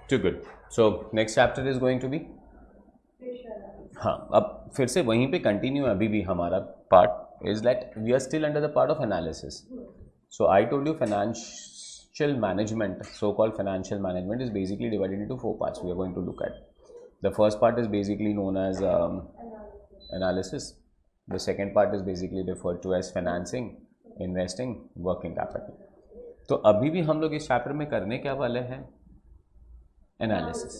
To good. So next chapter is going to be, हाँ अब फिर से वहीं पे कंटिन्यू अभी भी हमारा part is that we are still under the part of analysis. So I told you financial management, so called financial management is basically divided into four parts we are going to look at. The first part is basically known as analysis. The second part is basically referred to as financing, investing, working capital. तो अभी भी हम लोग इस chapter में करने क्या वाले हैं? Analysis.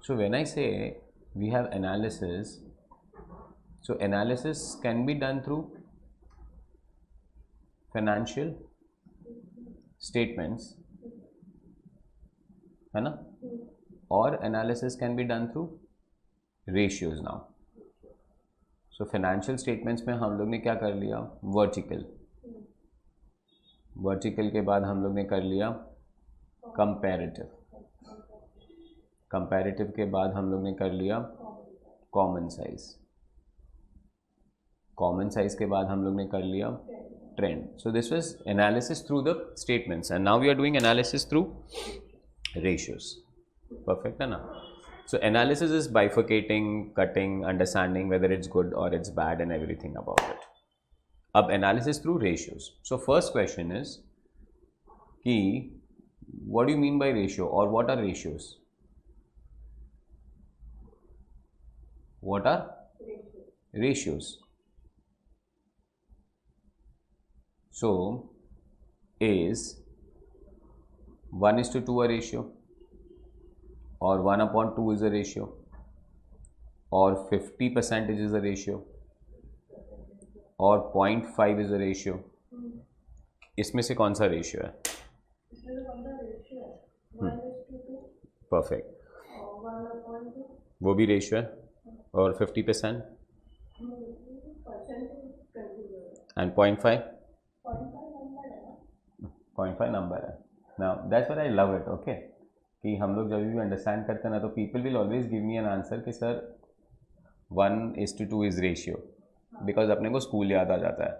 So when I say we have analysis, so analysis can be done through financial statements, है ना, और analysis can be done through ratios now. So financial statements में हम लोग ने क्या कर लिया? वर्टिकल. वर्टिकल के बाद हम लोग ने कर लिया कंपैरेटिव. कंपैरेटिव के बाद हम लोग ने कर लिया कॉमन साइज. कॉमन साइज के बाद हम लोग ने कर लिया trend. So this was analysis through the statements and now we are doing analysis through ratios. Perfect है ना? So analysis is bifurcating, cutting, understanding whether it's good और it's bad and everything about it. अब analysis through ratios. So first question is कि what do you mean by ratio और what are ratios? What are ratios? So, is 1:2 a ratio, or 1/2 is a ratio, or 50% is a ratio, or 0.5 is a ratio? इसमें से कौन सा ratio है? Perfect. वो भी ratio है. और 50% and 0.5 नंबर है. Now that's what I love it. Okay, कि हम लोग जब भी अंडरस्टैंड करते हैं ना तो people will always give me an answer कि सर 1:2 इज रेशियो, बिकॉज अपने को स्कूल याद आ जाता है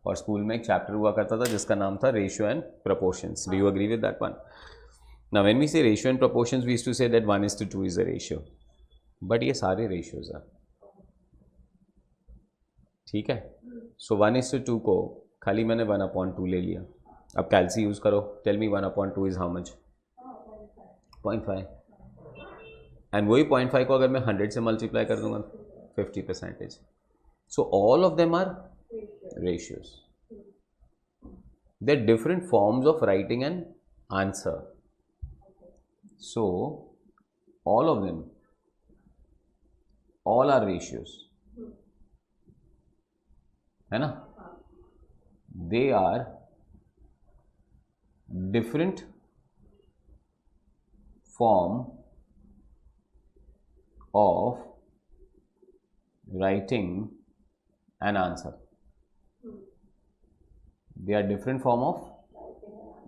और स्कूल में एक चैप्टर हुआ करता था जिसका नाम था ratio and proportions. Do you agree with that one? Now when we say ratio and proportions we used to say that 1:2 is a ratio. But ये सारे रेशियोज हैं. ठीक है. सो 1:2 को खाली मैंने 1/2 ले लिया. अब कैलसी यूज़ करो. Tell me 1/2 is how much? 0.5. And वही 0.5 को अगर मैं 100 से मल्टीप्लाई कर दूंगा 50%. So all of them are ratios. They are different forms of writing an answer. So all of them, all are ratios, है ना? They are different form of writing an answer. They are different form of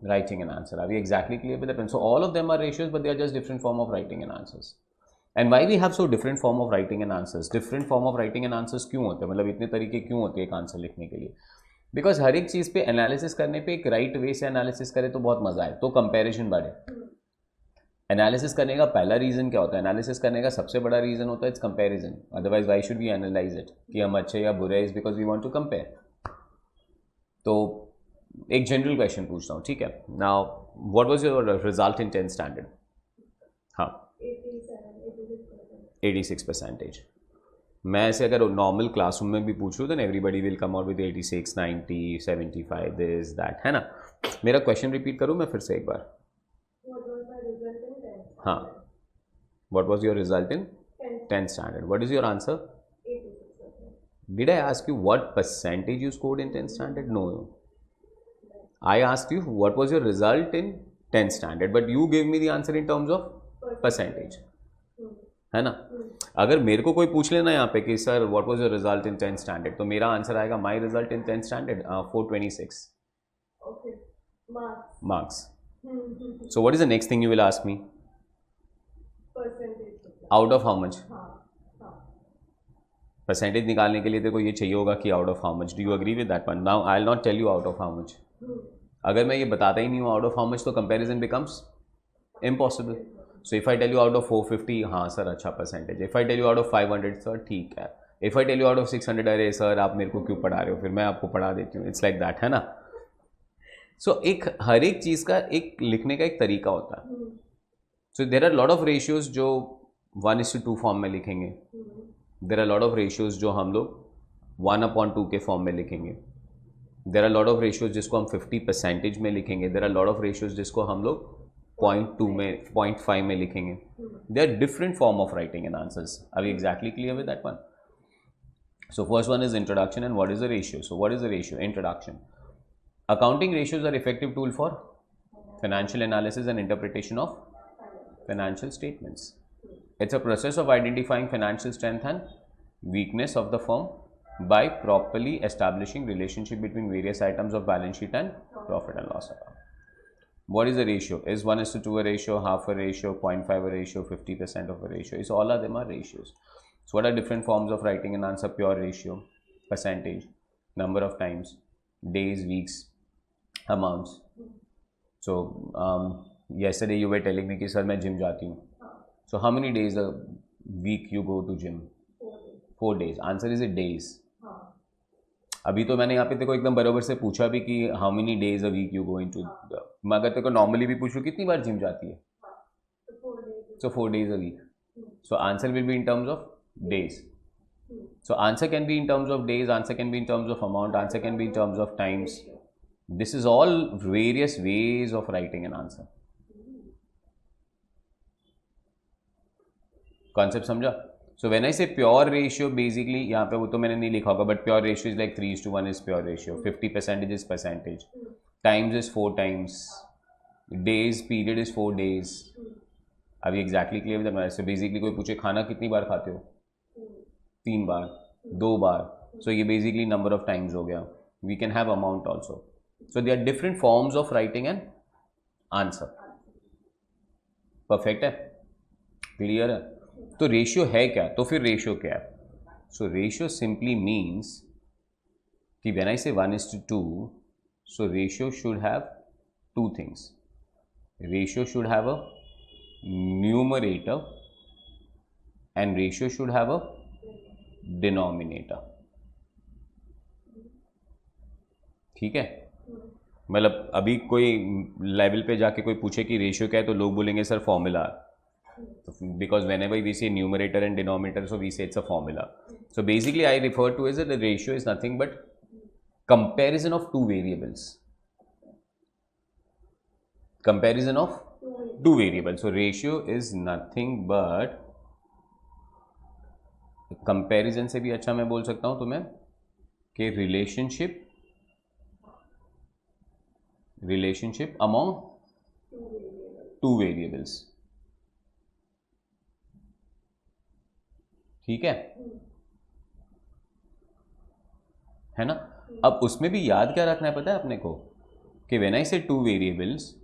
writing an answer. Are we exactly clear with that? So all of them are ratios, but they are just different form of writing an answers. And why we have so different form of writing and answers. Different form of writing and answers क्यों होते हैं? मतलब इतने तरीके क्यों होते हैं एक आंसर लिखने के लिए? बिकॉज हर एक चीज़ पे एनालिसिस करने पे एक राइट वे से एनालिसिस करे तो बहुत मजा आए, तो कंपैरिजन बढ़े. एनालिसिस करने का पहला रीज़न क्या होता है? एनालिसिस करने का सबसे बड़ा रीज़न होता है it's comparison. Otherwise why should we analyse it कि हम अच्छे या बुरे? Is because we want to compare. तो एक जनरल क्वेश्चन पूछता हूँ, ठीक है? Now what was your result in 10th standard? हाँ, 86%. मैं ऐसे अगर नॉर्मल क्लासरूम में भी पूछूँ तो everybody will come out with 86, 90, 75, this that, है ना? मेरा क्वेश्चन रिपीट करूँ मैं फिर से एक बार? हाँ, what was your result in 10th standard? What is your answer? Did I ask you what percentage you scored in 10th standard? No, I asked you what was your result in 10th standard, but you give me the answer in terms of percentage, है ना? अगर मेरे को कोई पूछ लेना यहाँ पे कि sir what was your result in 10th standard, तो मेरा आंसर आएगा my result in 10th standard 426 marks. So what is the next thing you will ask me? Out of how much? Percentage निकालने के लिए तेरे को ये चाहिए होगा कि out of how much. Do you agree with that one? Now I will not tell you out of how much. अगर मैं ये बताता ही नहीं हूँ आउट ऑफ हाउ मच तो comparison becomes impossible. So if I tell you out of 450, हाँ sir अच्छा percentage. If I tell you out of 500, sir ठीक है. If I tell you out of 600, अरे सर आप मेरे को क्यों पढ़ा रहे हो, फिर मैं आपको पढ़ा देती हूँ. इट्स लाइक दैट, है ना. सो एक हर एक चीज़ का एक लिखने का एक तरीका होता है. So there are lot of ratios जो 1:2 फॉर्म में लिखेंगे. There are lot of ratios जो हम लोग 1/2 के फॉर्म में लिखेंगे. There are lot of ratios जिसको हम 50% में लिखेंगे. There are lot of ratios जिसको हम लोग 0.2 में 0.5 में लिखेंगे. They are different form of writing and answers. Are we exactly clear with that one? So first one is introduction, and what is the ratio? So what is the ratio? Introduction. Accounting ratios are effective tool for financial analysis and interpretation of financial statements. It's a process of identifying financial strength and weakness of the firm by properly establishing relationship between various items of balance sheet and profit and loss account. What is the ratio? Is 1:2 a ratio, half a ratio, 0.5 a ratio, 50% of a ratio? It's all of them are ratios. So what are different forms of writing an answer? Pure ratio, percentage, number of times, days, weeks, amounts. So yesterday you were telling me कि sir मैं gym जाती हूँ. So how many days a week you go to gym? 4 days. Answer is it days. अभी तो मैंने यहाँ पे तेरे को एकदम बराबर से पूछा भी कि how many days a week you go into. मैं अगर तेरे को नॉर्मली भी पूछूँ कितनी बार जिम जाती है? So 4 days a week. So answer will be in terms of days. So answer can be in terms of days, answer can be in terms of amount, answer can be in terms of times. This is all various ways of writing an answer. Concept समझा? So when I say pure ratio, basically यहाँ पे वो तो मैंने नहीं लिखा होगा, but pure ratio is like 3:1 is pure ratio. 50% is percentage. Times is 4 times. Days period is 4 days. अभी exactly clear with that. So basically कोई पूछे खाना कितनी बार खाते हो? 3 बार, 2 बार. सो ये बेसिकली नंबर ऑफ टाइम्स हो गया. We can have amount also. So they are different forms of writing an answer. Perfect है, क्लियर है. तो रेशियो है क्या? तो फिर रेशियो क्या है? सो रेशियो सिंपली मीन्स कि व्हेन आई से 1:2, so ratio should have 2 things. Ratio should have a numerator and ratio should have a denominator. ठीक है. मतलब अभी कोई लेवल पे जाके कोई पूछे कि रेशियो क्या है तो लोग बोलेंगे sir formula. Because whenever we say numerator and denominator, so we say it's a formula. So basically I refer to as the ratio is nothing but comparison of 2 variables. Comparison of 2 variables. So ratio is nothing but comparison से भी अच्छा मैं बोल सकता हूं तुम्हें कि relationship among 2 variables. ठीक है ना. अब उसमें भी याद क्या रखना है पता है अपने को कि व्हेन आई से 2 variables,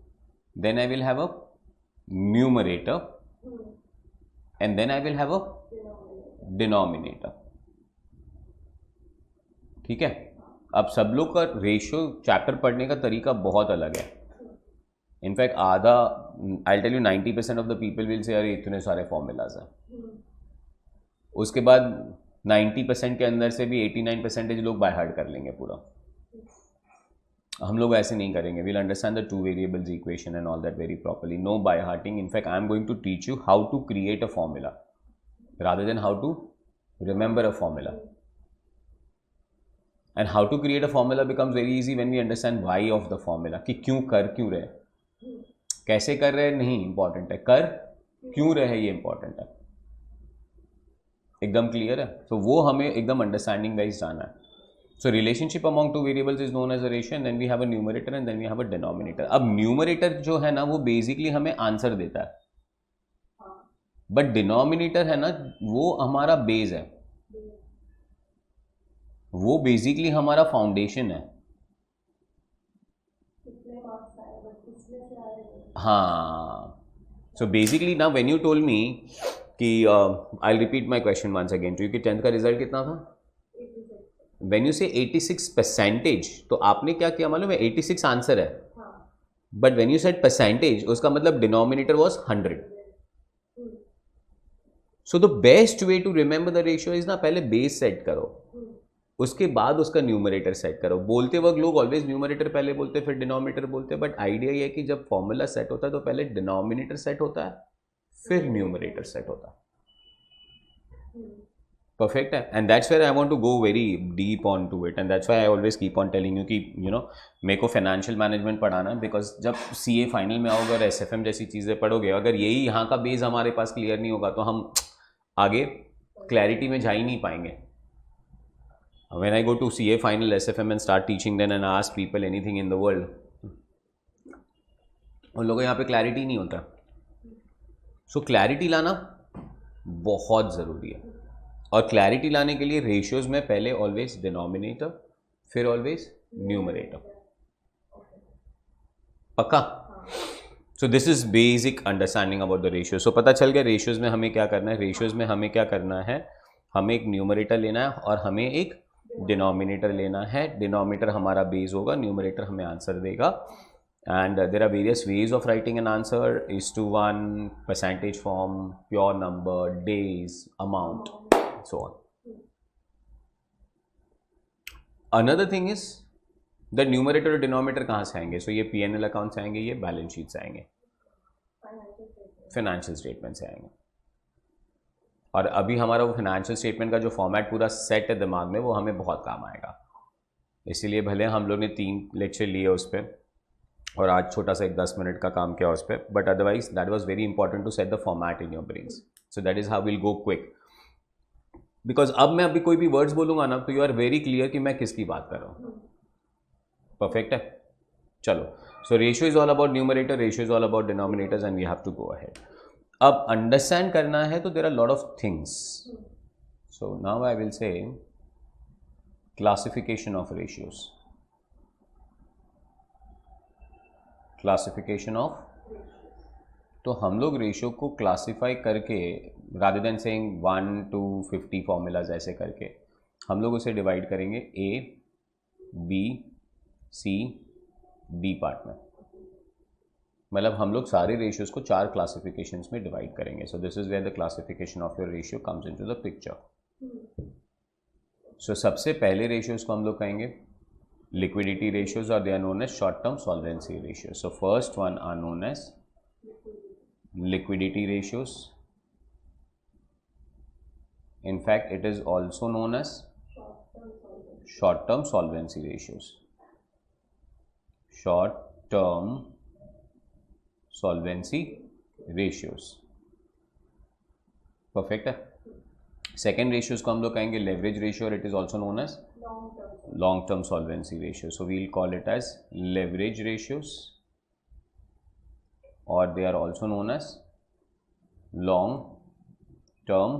then I will have a numerator and then I will have a denominator. ठीक है. अब सब लोग का रेशियो चैप्टर पढ़ने का तरीका बहुत अलग है. इनफैक्ट आधा, I tell you 90% of the people will say अरे इतने सारे फॉर्मूलाज हैं. उसके बाद 90% के अंदर से भी 89% लोग बाय हार्ट कर लेंगे पूरा. हम लोग ऐसे नहीं करेंगे. We'll understand the 2 variables equation and all that very properly. No by hearting. In fact I am going to teach you how to create a formula rather than how to remember a formula. And how to create a formula becomes very easy when we understand why of the formula. कि क्यों कर क्यों रहे, कैसे कर रहे नहीं important है, कर क्यों रहे ये इंपॉर्टेंट है. एकदम क्लियर है. तो वो हमें एकदम अंडरस्टैंडिंग वाइज जाना है. So relationship among 2 variables is known as a ratio, and then we have a numerator and then we have a denominator. अब numerator जो है ना वो बेसिकली हमें आंसर देता है, बट डिनोमिनेटर है ना वो हमारा बेस है, वो बेसिकली हमारा फाउंडेशन है. हाँ. सो बेसिकली ना व्हेन यू टोल्ड मी कि I repeat my question once again, क्योंकि 10th का रिजल्ट कितना था? व्हेन यू से 86%, तो आपने क्या किया मालूम है? 86 आंसर है, but when you said percentage, उसका मतलब denominator was 100. So the best way to remember the ratio is ना, पहले बेस सेट करो, उसके बाद उसका न्यूमरेटर सेट करो. बोलते वक्त लोग ऑलवेज न्यूमरेटर पहले बोलते फिर डिनोमिनेटर बोलते हैं, बट आइडिया ये है कि जब फॉर्मूला सेट होता है तो पहले डिनोमिनेटर सेट होता है फिर न्यूमरेटर सेट होता है. Perfect. And that's where I want to go very deep onto it, and that's why I always keep on telling you कि मेरे को फाइनेंशियल मैनेजमेंट पढ़ाना है, बिकॉज जब सीए फाइनल में आओगे और एसएफएम जैसी चीज़ें पढ़ोगे, अगर यही यहाँ का बेस हमारे पास क्लियर नहीं होगा तो हम आगे क्लैरिटी में जा ही नहीं पाएंगे. When I go to CA final SFM and start teaching then and ask people anything in the world, उन लोगों को यहाँ पे क्लैरिटी नहीं होता. सो क्लैरिटी लाना बहुत ज़रूरी है, और क्लैरिटी लाने के लिए रेशियोज में पहले ऑलवेज डिनोमिनेटर फिर ऑलवेज न्यूमरेटर. पक्का? So this is basic understanding about the ratio. सो पता चल गया रेशियोज में हमें क्या करना है. रेशियोज में हमें क्या करना है, हमें एक न्यूमरेटर लेना है और हमें एक डिनोमिनेटर लेना है. डिनोमिनेटर हमारा बेस होगा, न्यूमरेटर हमें आंसर देगा. And there are various ways of writing an answer: is to 1, percentage form, pure number, days, amount, so on. Another thing is the numerator और denominator कहाँ से आएंगे? So ये P&L अकाउंट से आएंगे, ये बैलेंस शीट से आएंगे, फाइनेंशियल स्टेटमेंट से आएंगे. और अभी हमारा वो फाइनेंशियल स्टेटमेंट का जो फॉर्मेट पूरा सेट है दिमाग में, वो हमें बहुत काम आएगा. इसीलिए भले हम लोग ने 3 लेक्चर लिए उस पर और आज छोटा सा एक 10 मिनट का काम किया उस पर, but otherwise that was very important to set the format in your brains. So that is how will go quick, because अब मैं अभी कोई भी वर्ड्स बोलूंगा ना तो यू आर वेरी क्लियर कि मैं किसकी बात कर रहा हूँ. परफेक्ट है. चलो, so ratio is all about numerator, ratio is all about denominators, and we have to go ahead. अब अंडरस्टैंड करना है तो there are lot of things. So now I will say classification of ratios. Classification of, तो हम लोग ratio को classify करके, rather than saying 1 to 50 formulas ऐसे करके, हम लोग उसे डिवाइड करेंगे A, B, C, D part में. मतलब हम लोग सारे रेशियोज को 4 क्लासिफिकेशंस में डिवाइड करेंगे. So this is where the classification of your ratio comes into the picture. सो सबसे पहले रेशियोज को हम लोग कहेंगे liquidity ratios, or they are known as short term solvency ratios. So first one are known as liquidity ratios. In fact, it is also known as short term solvency ratios. Short term solvency ratios. Perfect है. Second ratios को हम लोग कहेंगे leverage ratio, और it is also known as long term solvency ratio. So we'll call it as leverage ratios, or they are also known as long term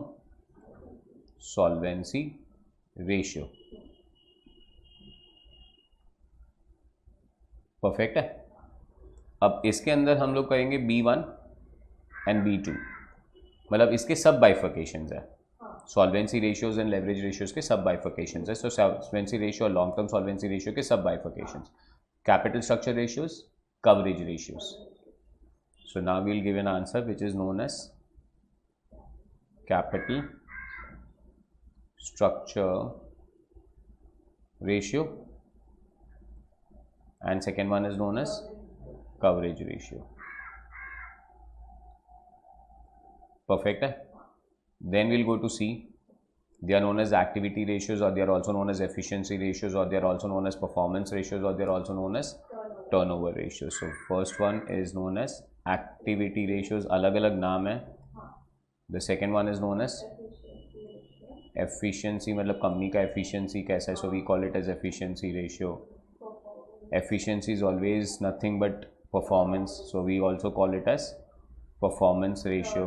solvency ratio. Perfect है. अब इसके अंदर हम लोग कहेंगे B1 एंड B2, मतलब इसके सब बाइफर्केशंस है. Solvency ratios and leverage ratios के सब बाइफर्केशंस है. सो सॉल्वेंसी रेशियो और लॉन्ग टर्म सॉल्वेंसी रेशियो के sub bifurcations. Capital structure ratios, coverage ratios. So now we will give an answer which is known as capital structure ratio, and second one is known as coverage ratio. Perfect है. Then we'll go to C. They are known as activity ratios, or they are also known as efficiency ratios, or they are also known as performance ratios, or they are also known as turnover ratios. So first one is known as activity ratios, अलग अलग नाम है. The second one is known as efficiency, मतलब company का efficiency कैसा है, so we call it as efficiency ratio. Efficiency is always nothing but performance, so we also call it as performance ratio.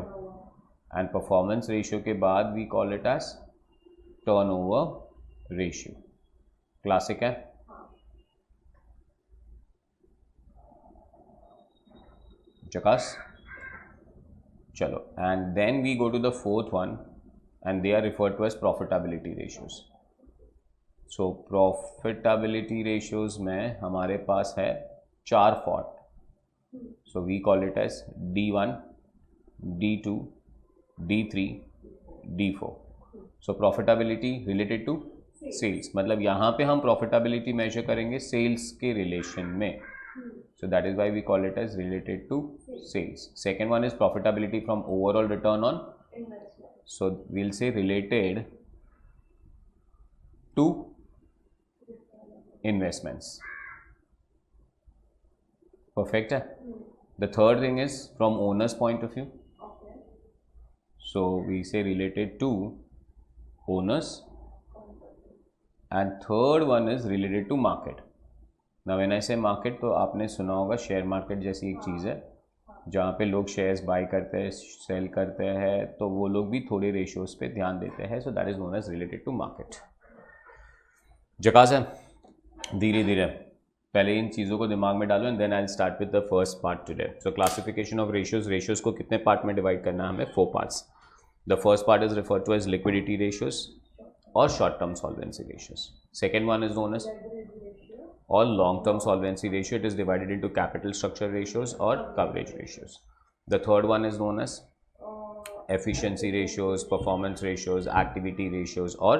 And performance ratio के बाद we call it as turnover ratio. Classic है. जकास. चलो, and then we go to the fourth one and they are referred to as profitability ratios. So profitability ratios में हमारे पास है 4 फॉर्ट. So we call it as D1, D2, D3, D4. So profitability related to sales, मतलब यहाँ पे हम profitability measure करेंगे सेल्स के रिलेशन में. So that is why we call it as related to sales. Second one is profitability from overall return on investment. So we'll say related to investments. Perfect. The third thing is from owner's point of view. Okay. So we say related to owners. And third one is related to market. ना when I से market, तो आपने सुना होगा share market जैसी एक चीज़ है जहाँ पे लोग शेयर्स बाय करते हैं, सेल करते हैं, तो वो लोग भी थोड़े रेशियोज पे ध्यान देते हैं. So that is known as related to market. जकास है, धीरे धीरे पहले इन चीज़ों को दिमाग में डालो and then I will start with the first part today. So classification of ratios. Ratios को कितने पार्ट में डिवाइड करना है हमें? 4 parts. The first part is referred to as liquidity ratios और short term solvency ratios. Second one is known as or long-term solvency ratio. It is divided into capital structure ratios or coverage ratios. The third one is known as efficiency ratios, performance ratios, activity ratios or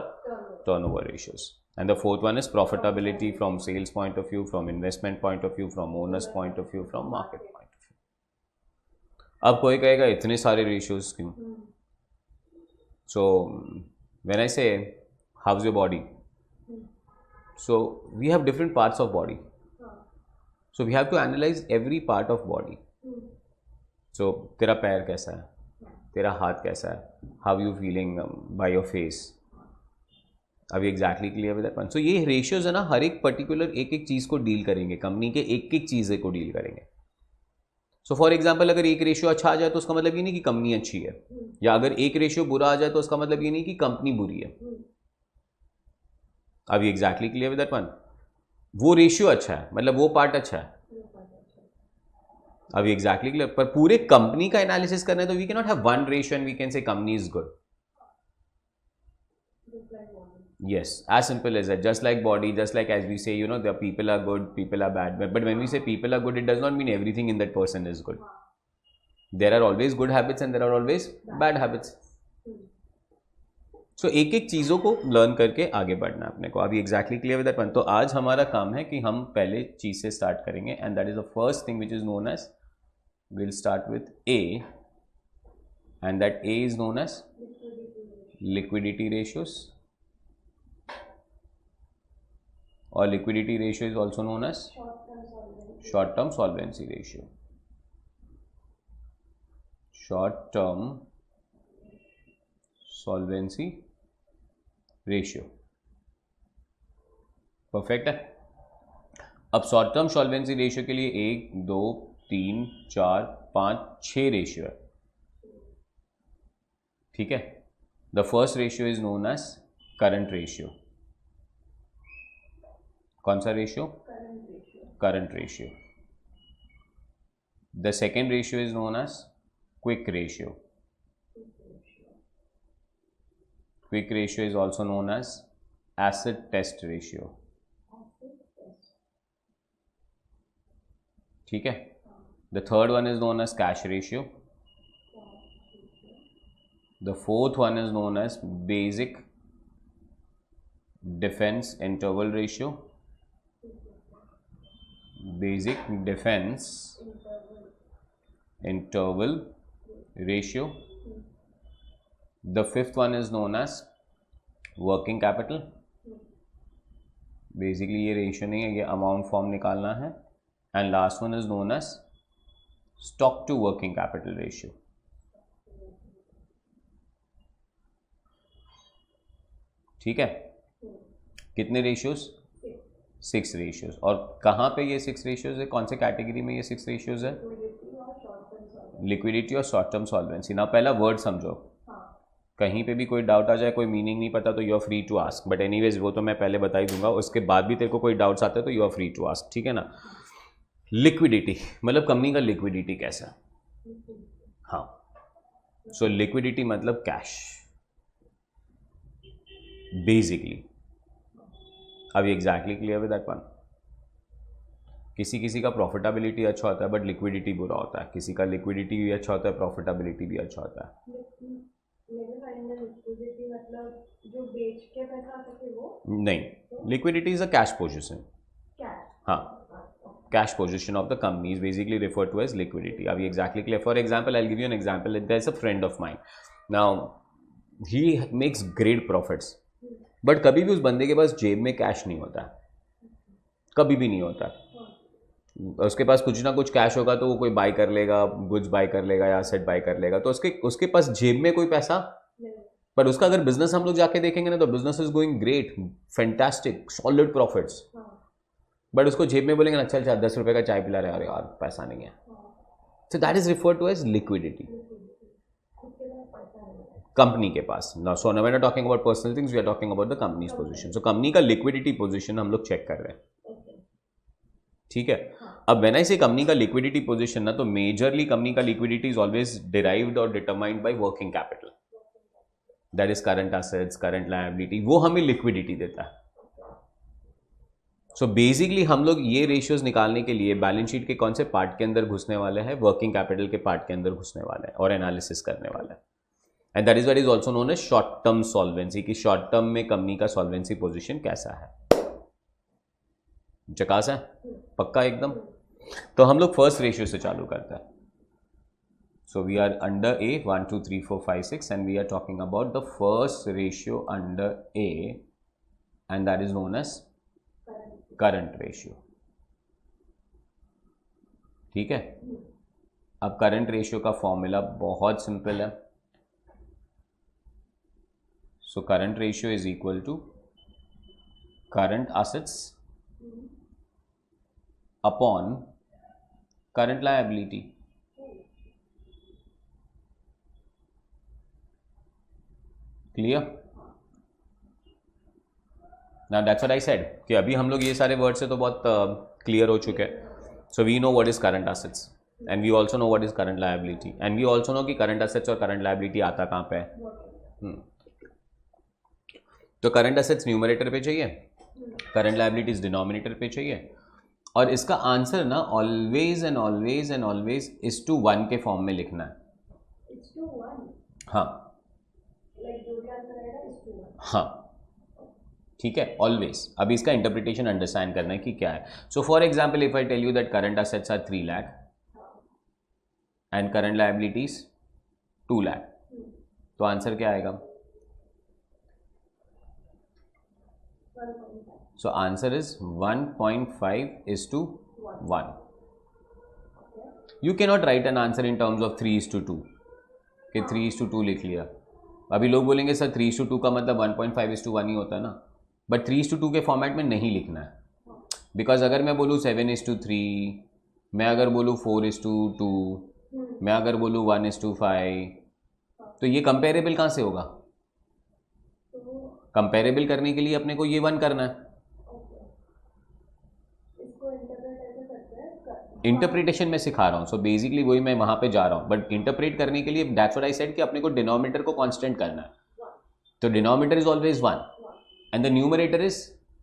turnover ratios. And the fourth one is profitability from sales point of view, from investment point of view, from owner's point of view, from market point of view. अब कोई कहेगा इतने सारे ratios क्यों? So when I say how's your body? So we have different parts of body. So we have to analyze every part of body. So तेरा पैर कैसा है, तेरा हाथ कैसा है, how you feeling by your face. अभी exactly clear with that one. So ये ratios है ना, हर एक particular एक एक चीज़ को डील करेंगे, कंपनी के एक एक चीज़ को डील करेंगे. So for example अगर एक रेशियो अच्छा आ जाए तो उसका मतलब ये नहीं कि कंपनी अच्छी है, या अगर एक रेशियो बुरा आ जाए तो उसका मतलब ये नहीं कि कंपनी बुरी है. अभी exactly clear with that one. वो रेशियो अच्छा है मतलब वो पार्ट अच्छा है. अभी एग्जैक्टली क्लियर. पर पूरे कंपनी का एनालिसिस करना है तो we can not have one ratio and we can say company is good. Yes, as simple as that. Just like body, just like as we say, you know, the people are good, people are bad. But when we say people are good, it does not mean everything in that person is good. There are always good habits and there are always bad habits. सो एक एक चीज़ों को learn करके आगे बढ़ना अपने को. अभी exactly clear with that one. तो आज हमारा काम है कि हम पहले चीज़ से स्टार्ट करेंगे and that is the first thing which is known as, will start with A and that A is known as liquidity ratios, और liquidity ratio is also known as short term solvency ratio. Short term solvency ratio. Perfect है. अब short term solvency ratio के लिए 1, 2, 3, 4, 5, 6 ratio है. ठीक है. The first ratio is known as current ratio. कौन सा ratio? Current ratio. The second ratio is known as quick ratio. Quick ratio is also known as acid test ratio. ठीक है. The third one is known as cash ratio. The fourth one is known as basic defense interval ratio. Basic defense interval ratio. The fifth one is known as working capital. Basically ये ratio नहीं है, ये amount form निकालना है. And last one is known as stock to working capital ratio. ठीक है. कितने ratios? 6 ratios. और कहाँ पे ये 6 रेशियोज है, कौन से कैटेगरी में ये 6 रेशियोज है? लिक्विडिटी और शॉर्ट टर्म सॉल्वेंसी. ना पहला वर्ड समझो, कहीं पे भी कोई डाउट आ जाए, कोई मीनिंग नहीं पता तो you are free to ask. But anyways वो तो मैं पहले बता ही दूंगा. उसके बाद भी तेरे को कोई डाउट्स आते हैं तो you are free to ask. ठीक है ना. लिक्विडिटी मतलब कंपनी का लिक्विडिटी कैसा है. हाँ, सो लिक्विडिटी मतलब कैश बेसिकली। अब exactly clear with that one? किसी किसी का प्रॉफिटेबिलिटी अच्छा होता है बट लिक्विडिटी बुरा होता है, किसी का लिक्विडिटी भी अच्छा होता है, प्रॉफिटेबिलिटी भी अच्छा होता है। मतलब जो बेच के पैसा आ सके वो नहीं, liquidity is a cash position. हाँ, cash position of the company is basically referred to as liquidity. Are we exactly clear? For example, I'll give you an example. There's a friend of mine. Now, he makes great profits. But कभी भी उस बंदे के पास जेब में cash नहीं होता, कभी भी नहीं होता। उसके पास कुछ ना कुछ कैश होगा तो वो कोई बाय कर लेगा, गुड्स बाय कर लेगा या एसेट बाय कर लेगा, तो उसके पास जेब में कोई पैसा। पर उसका अगर बिजनेस हम लोग जाके देखेंगे ना तो business is going great, fantastic, solid profits. But उसको जेब में बोलेंगे ना, चल 10 रुपए का चाय पिला रहे हैं, यार पैसा नहीं है। So that is referred to as liquidity, company के पास ना। So no, we are not talking about personal things, we are talking about the company's position. So company का लिक्विडिटी पोजीशन हम लोग चेक कर रहे हैं, ठीक है। अब व्हेन आई से कंपनी का लिक्विडिटी पोजीशन ना, तो मेजरली कंपनी का लिक्विडिटी इज ऑलवेज डिराइव्ड और determined by working capital, that is current assets, current liability, वो हमें लिक्विडिटी देता है। सो बेसिकली हम लोग ये रेशियोज निकालने के लिए बैलेंस शीट के कौन से पार्ट के अंदर घुसने वाले हैं, वर्किंग कैपिटल के पार्ट के अंदर घुसने वाले हैं और एनालिसिस करने वाले हैं। And that is what is also known as short term solvency, की शॉर्ट टर्म में कंपनी का सॉल्वेंसी पोजीशन कैसा है। जकास है, पक्का एकदम। तो हम लोग फर्स्ट रेशियो से चालू करते हैं। So we are under A 1 2 3 4 5 6 and we are talking about the first ratio under A and that is known as current ratio, ठीक है। अब करंट रेशियो का फॉर्मूला बहुत सिंपल है। So current ratio is equal to current assets upon current liability. Clear? Now that's what I said कि अभी हम लोग ये सारे वर्ड से तो बहुत क्लियर हो चुके हैं। So we know what is current assets and we also know what is current liability and we also know कि करंट एसेट्स और करंट लायबिलिटी आता कहाँ पे है। तो करंट एसेट्स न्यूमरेटर पे चाहिए, करंट लायबिलिटीज डिनोमिनेटर पे चाहिए, और इसका आंसर ना always and always and always is to 1 के फॉर्म में लिखना है। हाँ हाँ, ठीक है, ऑलवेज। अभी इसका इंटरप्रिटेशन अंडरस्टैंड करना है कि क्या है। So for example if I tell you that current assets are 3 lakh and current liabilities 2 lakh, तो आंसर क्या आएगा? So answer is 1.5:1। You can not write an answer in terms of 3:2 कि 3:2 लिख लिया। अभी लोग बोलेंगे सर 3:2 का मतलब 1.5:1 ही होता है ना, बट 3:2 के फॉर्मेट में नहीं लिखना है। बिकॉज अगर मैं बोलूँ 7:3, मैं अगर बोलूँ 4:2, मैं अगर बोलूँ 1:5, तो ये कंपेरेबल कहाँ से होगा? कंपेरेबल करने के लिए अपने को ये 1 करना है। इंटरप्रिटेशन में सिखा रहा हूँ, सो बेसिकली वही मैं वहाँ पे जा रहा हूँ, बट इंटरप्रेट करने के लिए दैट्स व्हाट आई सेड कि अपने को डिनोमिनेटर को कांस्टेंट करना है। तो denominator is always 1 and the numerator is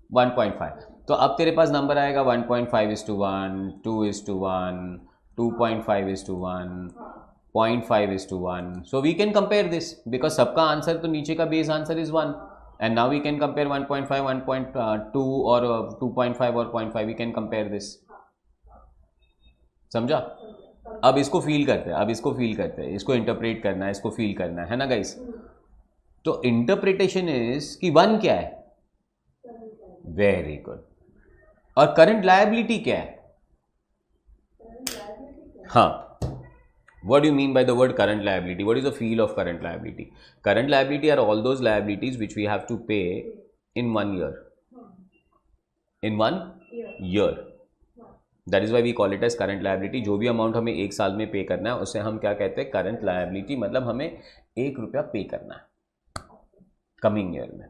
1.5। तो अब तेरे पास नंबर आएगा 1.5:1, 2:1, 2.5:1, 0.5:1। So we can compare this because सबका आंसर तो नीचे का base answer is 1 and now we can compare 1.5, 1.2 और 2.5 और 0.5, वी कैन कंपेयर दिस। समझा? अब इसको फील करते हैं, इसको इंटरप्रेट करना है, इसको फील करना है ना गाइस। तो इंटरप्रिटेशन इज कि 1 क्या है? Very good. और करंट लायबिलिटी क्या है? हाँ, what do you mean by the word current liability? What is the feel of current liability? Current liability are all those liabilities which we have to pay in 1 year. In 1 year. That is why we call it as current liability. जो भी amount हमें 1 साल में पे करना है उसे हम क्या कहते हैं? Current liability. मतलब हमें 1 रुपया पे करना है कमिंग ईयर में।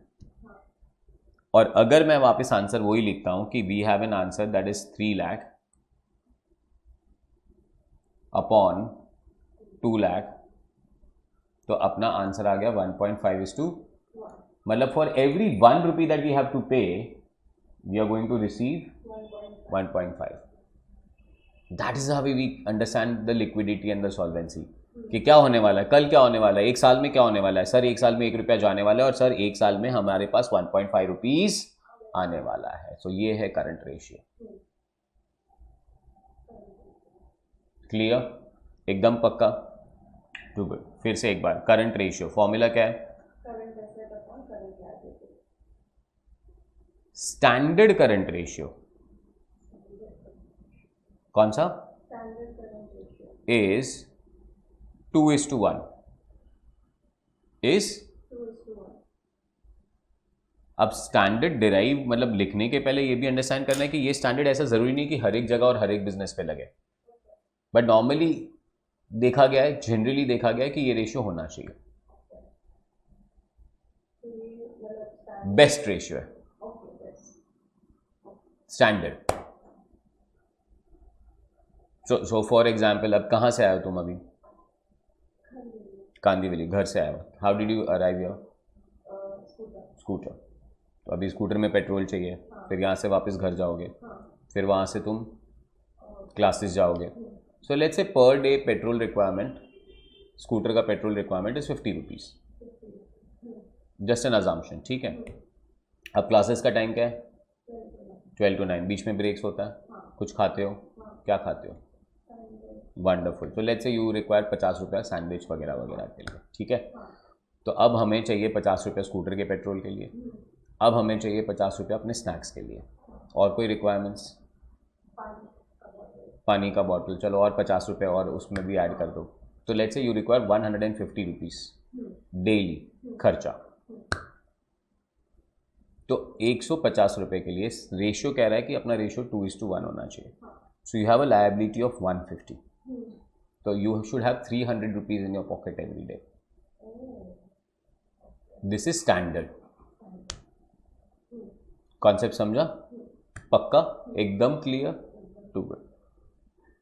और अगर मैं वापस आंसर वही लिखता हूं कि we have an answer that is 3 lakh upon 2 lakh तो अपना आंसर आ गया 1.5:1. मतलब for every 1 rupee that we have to pay we are going to receive 1.5. That is how we understand the liquidity and the solvency. कि क्या होने वाला है, कल क्या होने वाला है, एक साल में क्या होने वाला है. सर एक साल में 1 रुपया जाने वाला है और सर एक साल में हमारे पास 1.5 रुपीज आने वाला है. सो ये है करंट रेशियो. क्लियर, एकदम पक्का, टू गुड. फिर से एक बार, करंट रेशियो फॉर्मूला क्या है? Current asset upon current liability. Standard current ratio कौन सा? Standard current ratio is 2:1. Is 2:1. अब स्टैंडर्ड डिराइव मतलब लिखने के पहले ये भी अंडरस्टैंड करना है कि ये स्टैंडर्ड ऐसा जरूरी नहीं कि हर एक जगह और हर एक बिजनेस पे लगे. बट नॉर्मली देखा गया है, जनरली देखा गया है कि ये रेशियो होना चाहिए. तो ये मतलब स्टैंडर्ड. बेस्ट रेशियो है okay, yes. Standard. So for example, अब कहाँ से आए हो तुम? अभी कांदीवली घर से आए हो. How did you arrive your? Scooter. तो अभी स्कूटर में पेट्रोल चाहिए. फिर यहाँ से वापस घर जाओगे. फिर वहाँ से तुम क्लासेस जाओगे. सो let's say per day petrol requirement, scooter का petrol requirement is 50 rupees. Just an assumption, ठीक है. अब क्लासेस का टाइम क्या है? 12 to 9. बीच में ब्रेक्स होता है, कुछ खाते हो, क्या खाते हो? वंडरफुल. तो लेट्स से यू रिक्वायर 50 रुपया सैंडविच वगैरह वगैरह के लिए, ठीक है. तो अब हमें चाहिए 50 रुपया स्कूटर के पेट्रोल के लिए. अब हमें चाहिए 50 रुपया अपने स्नैक्स के लिए. और कोई रिक्वायरमेंट्स? पानी का बॉटल. चलो और 50 रुपये और उसमें भी ऐड कर दो. तो let's say you require 150 rupees daily खर्चा. तो 150 रुपये के लिए रेशियो कह रहा है कि अपना रेशियो 2:1 होना चाहिए. So you have a liability of 150. तो you should have 300 rupees in your pocket every day. This is standard. Concept समझा? पक्का, एकदम clear, too good.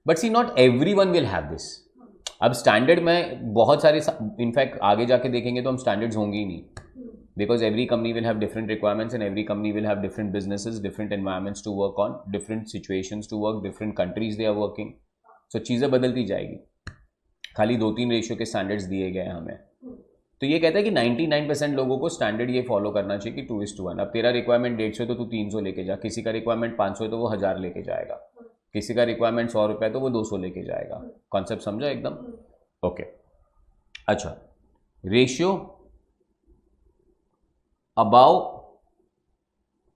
But see not everyone will have this. अब standard में बहुत सारे, in fact आगे जाके देखेंगे तो हम स्टैंडर्ड्स होंगे ही नहीं. Because every company will have different requirements and every company will have different businesses, different environments to work on, different situations to work, different countries they are working. So चीज़ें बदलती जाएगी. खाली 2-3 रेशियो के standards दिए गए हैं हमें. तो ये कहता है कि 99% लोगों को स्टैंडर्ड ये फॉलो करना चाहिए कि 2:1. अब तेरा रिक्वायरमेंट 150 तो तू 300 लेके जा. किसी का रिक्वायरमेंट 500 तो वो 1000 लेके जाएगा. किसी का रिक्वायरमेंट 100 रुपये तो वो 200 लेके जाएगा. कॉन्सेप्ट समझा एकदम? ओके. अच्छा, रेशियो अबाउ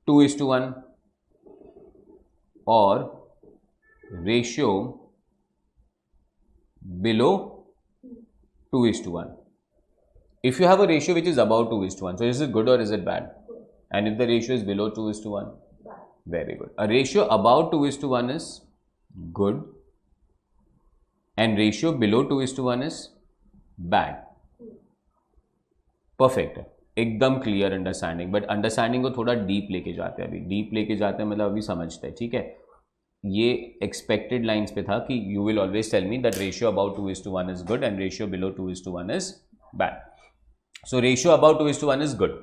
2:1 और ratio below 2:1. If you have a ratio which is above 2:1, so is it good or is it bad? And if the ratio is below 2:1, very good. A ratio above 2:1 is good and ratio below 2:1 is bad. Perfect है, एकदम clear understanding. But understanding को थोड़ा deep लेके जाते हैं. अभी deep लेके जाते हैं मतलब अभी समझते हैं, ठीक है. ये एक्सपेक्टेड लाइंस पे था कि you will always tell me that ratio about 2:1 is good and ratio below 2:1 is bad. So ratio about 2:1 is good.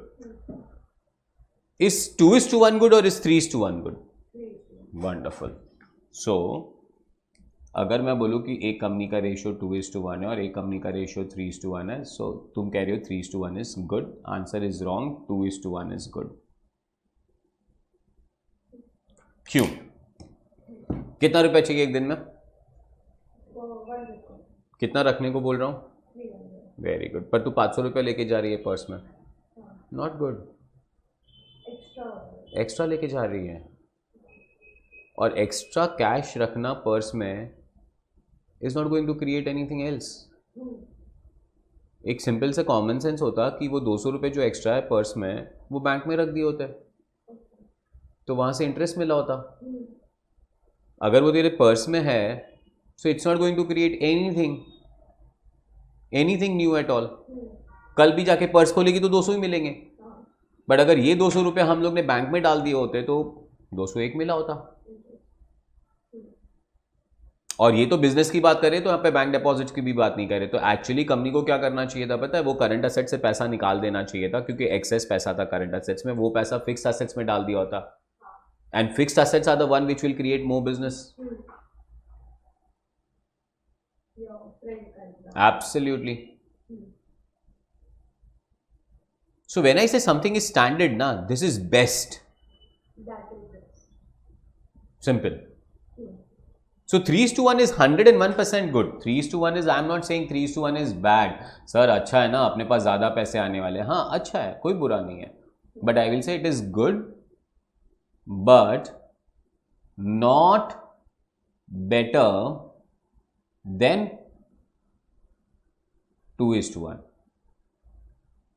Is 2:1 good और इज 3:1 गुड? वंडरफुल. सो अगर मैं बोलूँ कि एक कंपनी का रेशियो 2:1 है और एक कंपनी का रेशियो 3:1 है, सो तुम कह रहे हो 3:1 is good. Answer is wrong, 2:1 is good. क्यों? कितना रुपया चाहिए एक दिन में? कितना रखने को बोल रहा हूँ? Very good. पर तू 500 रुपया लेके जा रही है पर्स में. Not good. एक्स्ट्रा लेके जा रही है. और एक्स्ट्रा कैश रखना पर्स में is not going to create anything else. एक सिंपल से कॉमन सेंस होता कि वो 200 रुपये जो एक्स्ट्रा है पर्स में वो बैंक में रख दिए होते तो वहाँ से इंटरेस्ट मिला होता. अगर वो तेरे पर्स में है so it's not going to create anything new at all. कल भी जाके पर्स खोलेगी तो 200 ही मिलेंगे. बट अगर ये 200 रुपये हम लोग ने बैंक में डाल दिए होते तो 201 मिला होता. और ये तो बिजनेस की बात करें तो यहाँ पे बैंक डिपॉजिट्स की भी बात नहीं करें, तो एक्चुअली कंपनी को क्या करना चाहिए था पता है, वो करंट असेट से पैसा निकाल देना चाहिए था, क्योंकि एक्सेस पैसा था करंट असेट्स में, वो पैसा फिक्स्ड असेट्स में डाल दिया होता, and fixed assets are the one which will create more business. Your friend can. Absolutely. So when I say something is standard, na, this is best. That is best. Simple. So 3:1 is 101% good. 3:1 is, I am not saying 3:1 is bad. Sir, अच्छा है ना, अपने पास ज़्यादा पैसे आने वाले हैं. हाँ, अच्छा है, कोई बुरा नहीं है. But I will say it is good, but not better than 2:1.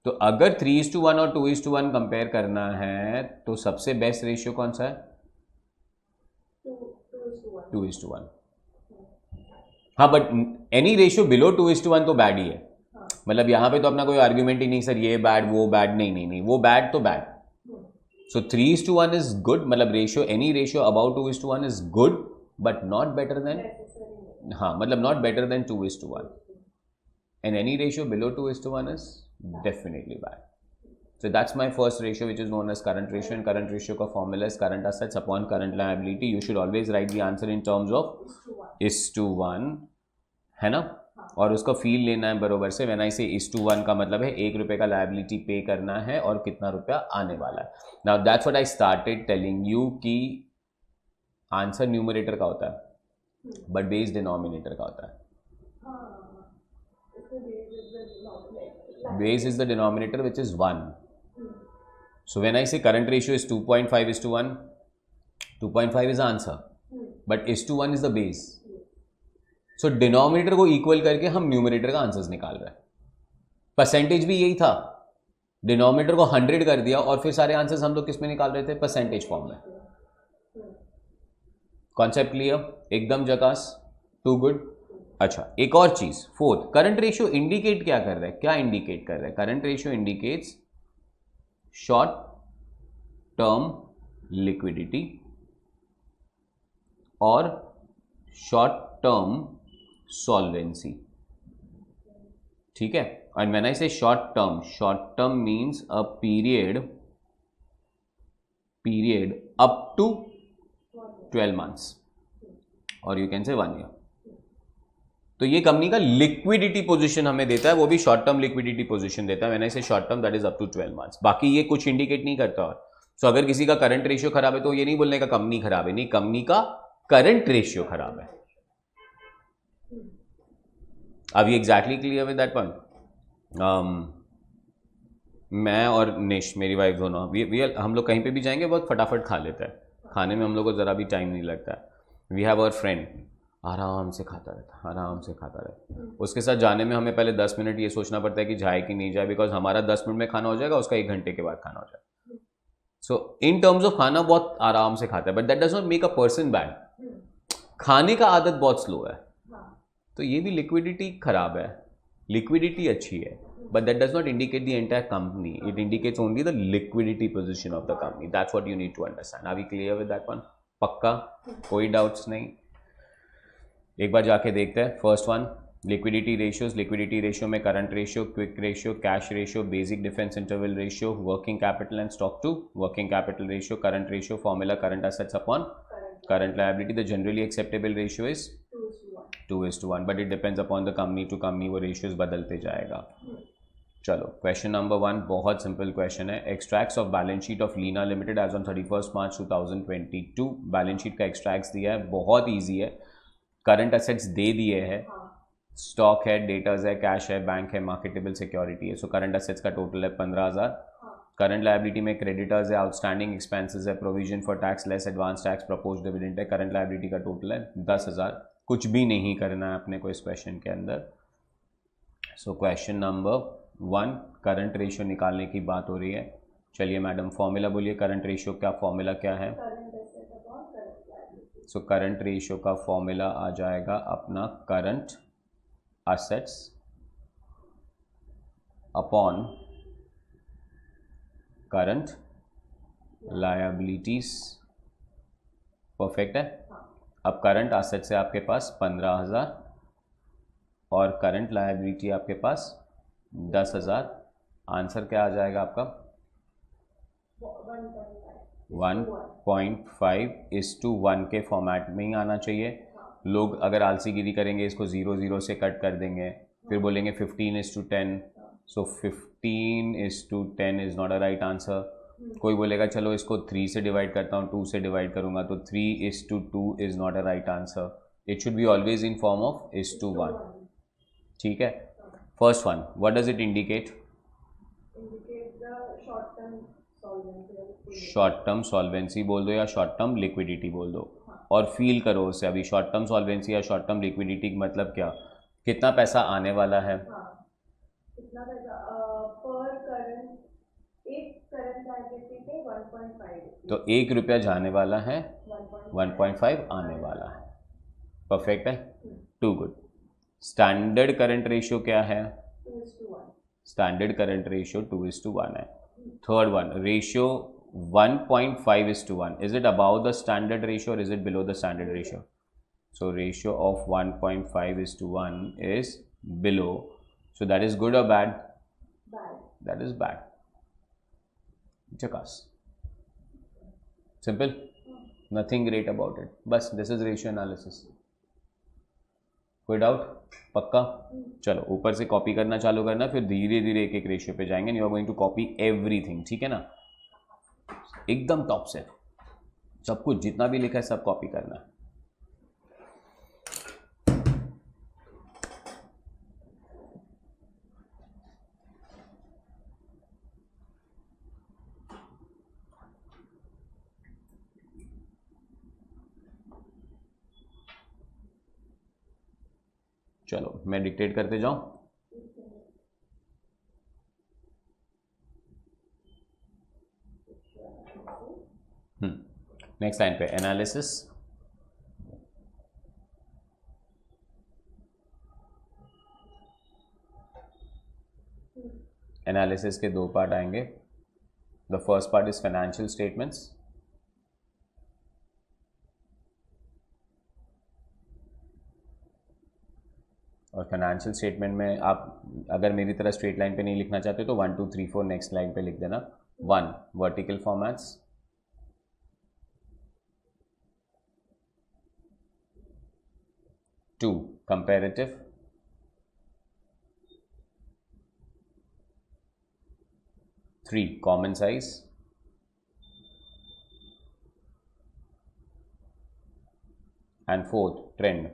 तो अगर 3:1 और 2:1 कंपेयर करना है तो सबसे बेस्ट रेशियो कौन सा है? 2:1. हाँ, बट एनी रेशियो बिलो 2:1 तो बैड ही है. मतलब यहाँ पे तो अपना कोई आर्ग्यूमेंट ही नहीं सर ये बैड वो बैड, नहीं नहीं नहीं, वो बैड तो बैड. सो 3:1 इज गुड, मतलब ratio, any ratio about 2:1 is good but not better then, हाँ मतलब not better then 2:1, and any ratio below 2:1 is definitely bad. So that's my first ratio, which is known as current ratio, and current ratio का formula is current assets upon current liability. You should always write the answer in terms of is-to-1, है ना, और उसका feel लेना है बरोबर से. When I से is-to-1 का मतलब है 1 रुपये का लायबिलिटी पे करना है और कितना रुपया आने वाला है. Now that's what I started telling you कि आंसर न्यूमरेटर का होता है बट बेस डिनोमिनेटर का होता है. Base is the denominator, which is 1. So when I say current ratio is 2.5:1, 2.5 is the answer, but is-to-1 is the base. So denominator को equal करके हम numerator का आंसर्स निकाल रहे हैं. परसेंटेज भी यही था, डिनोमिनेटर को 100 कर दिया और फिर सारे आंसर्स हम लोग किस में निकाल रहे थे? परसेंटेज फॉर्म में. Concept clear? एकदम जकास, टू गुड. अच्छा, एक और चीज, फोर्थ, करंट रेशियो इंडिकेट क्या कर रहा है? क्या इंडिकेट कर रहा है? Current ratio indicates short term liquidity और शॉर्ट टर्म सॉल्वेंसी. ठीक है, and when I say short term means a period up to 12 months और यू कैन से 1 year. तो ये कंपनी का लिक्विडिटी पोजीशन हमें देता है, वो भी शॉर्ट टर्म लिक्विडिटी पोजीशन देता है. When I say short term, that is up to 12 months. बाकी ये कुछ इंडिकेट नहीं करता. और सो अगर किसी का करंट रेशियो खराब है तो ये नहीं बोलने का कंपनी खराब है, नहीं, कंपनी का करंट रेशियो खराब है. अब ये exactly clear with that point. मैं और निश, मेरी वाइफ दोनों, हम लोग कहीं पे भी जाएंगे बहुत फटाफट खा लेते हैं. खाने में हम लोग को ज़रा भी टाइम नहीं लगता है. वी हैव अवर फ्रेंड, आराम से खाता रहता. उसके साथ जाने में हमें पहले 10 मिनट ये सोचना पड़ता है कि जाए कि नहीं जाए, बिकॉज हमारा 10 मिनट में खाना हो जाएगा, उसका 1 घंटे के बाद खाना हो जाएगा. सो इन टर्म्स ऑफ खाना बहुत आराम से खाता है, but that does not make a person bad. खाने का आदत बहुत स्लो है, तो ये भी लिक्विडिटी खराब है. लिक्विडिटी अच्छी है, but that does not indicate the entire company. It indicates only the liquidity position of the company. That's what you need to understand. Are we clear with that one? पक्का, कोई doubts नहीं. एक बार जाके देखते हैं. First one, liquidity ratios. Liquidity ratio में current ratio, quick ratio, cash ratio, basic defence interval ratio, working capital and stock to working capital ratio, current ratio, formula current assets upon current liability. The generally acceptable ratio is 2:1, but it depends upon the company to company, वो ratios बदलते जाएगा. चलो, question number 1 बहुत simple question है. Extracts of balance sheet of Leena limited as on 31 March 2022. Balance sheet का extracts दिया है, बहुत ईजी है. करंट एसेट्स दे दिए है, स्टॉक है, डेटर्स है, कैश है, बैंक है, मार्केटेबल सिक्योरिटी है. सो करंट एसेट्स का टोटल है 15,000. करंट लायबिलिटी में क्रेडिटर्स है, आउटस्टैंडिंग एक्सपेंसेस है, provision for tax less advance tax, propose dividend है. करंट लायबिलिटी का टोटल है 10,000. कुछ भी नहीं करना है अपने को इस क्वेश्चन के अंदर. So question number 1, current ratio निकालने की बात हो रही है. चलिए मैडम, फॉर्मूला बोलिए. करंट रेशियो का फॉर्मूला क्या है? सो करंट रेशियो का फॉर्मूला आ जाएगा अपना current assets upon current liabilities. Perfect है. अब करंट एसेट से आपके पास 15,000 और करंट लायबिलिटी आपके पास 10,000। आंसर क्या आ जाएगा आपका? 1.5:1 के फॉर्मेट में ही आना चाहिए। लोग अगर आलसीगिरी करेंगे इसको 0 से कट कर देंगे, फिर बोलेंगे 15:10। सो 15:10 is not a right answer. कोई बोलेगा चलो इसको 3 से डिवाइड करता हूँ, 2 से डिवाइड करूँगा, तो 3:2 is not a right answer. It should be always in form of 1:1। ठीक है। First one, what does it indicate? Indicate the short-term solvency. Short term solvency बोल दो या शॉर्ट टर्म लिक्विडिटी बोल दो, और फील करो उसे। अभी शॉर्ट टर्म सॉल्वेंसी या शॉर्ट टर्म लिक्विडिटी मतलब क्या? कितना पैसा आने वाला है? हाँ, कितना पैसा पर करंट एक करंट लायबिलिटी पे 1.5, तो 1 रुपया जाने वाला है, 1.5 1.5 आने वाला है। परफेक्ट है, too good. Standard current ratio क्या है? 2:1. स्टैंडर्ड करंट रेशियो 2:1 है। Third one, ratio 1.5:1, is it about the standard ratio और is it below the standard ratio? So ratio of 1.5:1 is below. So that is good or bad? Bad. That is bad. Jackass. Simple. Nothing great about it. बस this is ratio analysis. कोई doubt? पक्का? चलो ऊपर से copy करना चालू करना, फिर धीरे धीरे एक एक रेशियो पे जाएंगे। You are going to copy everything, ठीक है ना? एकदम टॉप से सब कुछ जितना भी लिखा है सब कॉपी करना है। चलो मैं डिक्टेट करते जाऊं। नेक्स्ट लाइन पे एनालिसिस। एनालिसिस के दो पार्ट आएंगे। The first part is financial statements, और फाइनेंशियल स्टेटमेंट में आप अगर मेरी तरह स्ट्रेट लाइन पे नहीं लिखना चाहते तो 1 2 3 4 नेक्स्ट लाइन पे लिख देना। 1 vertical formats, 2 comparative, 3 common size, and 4th trend.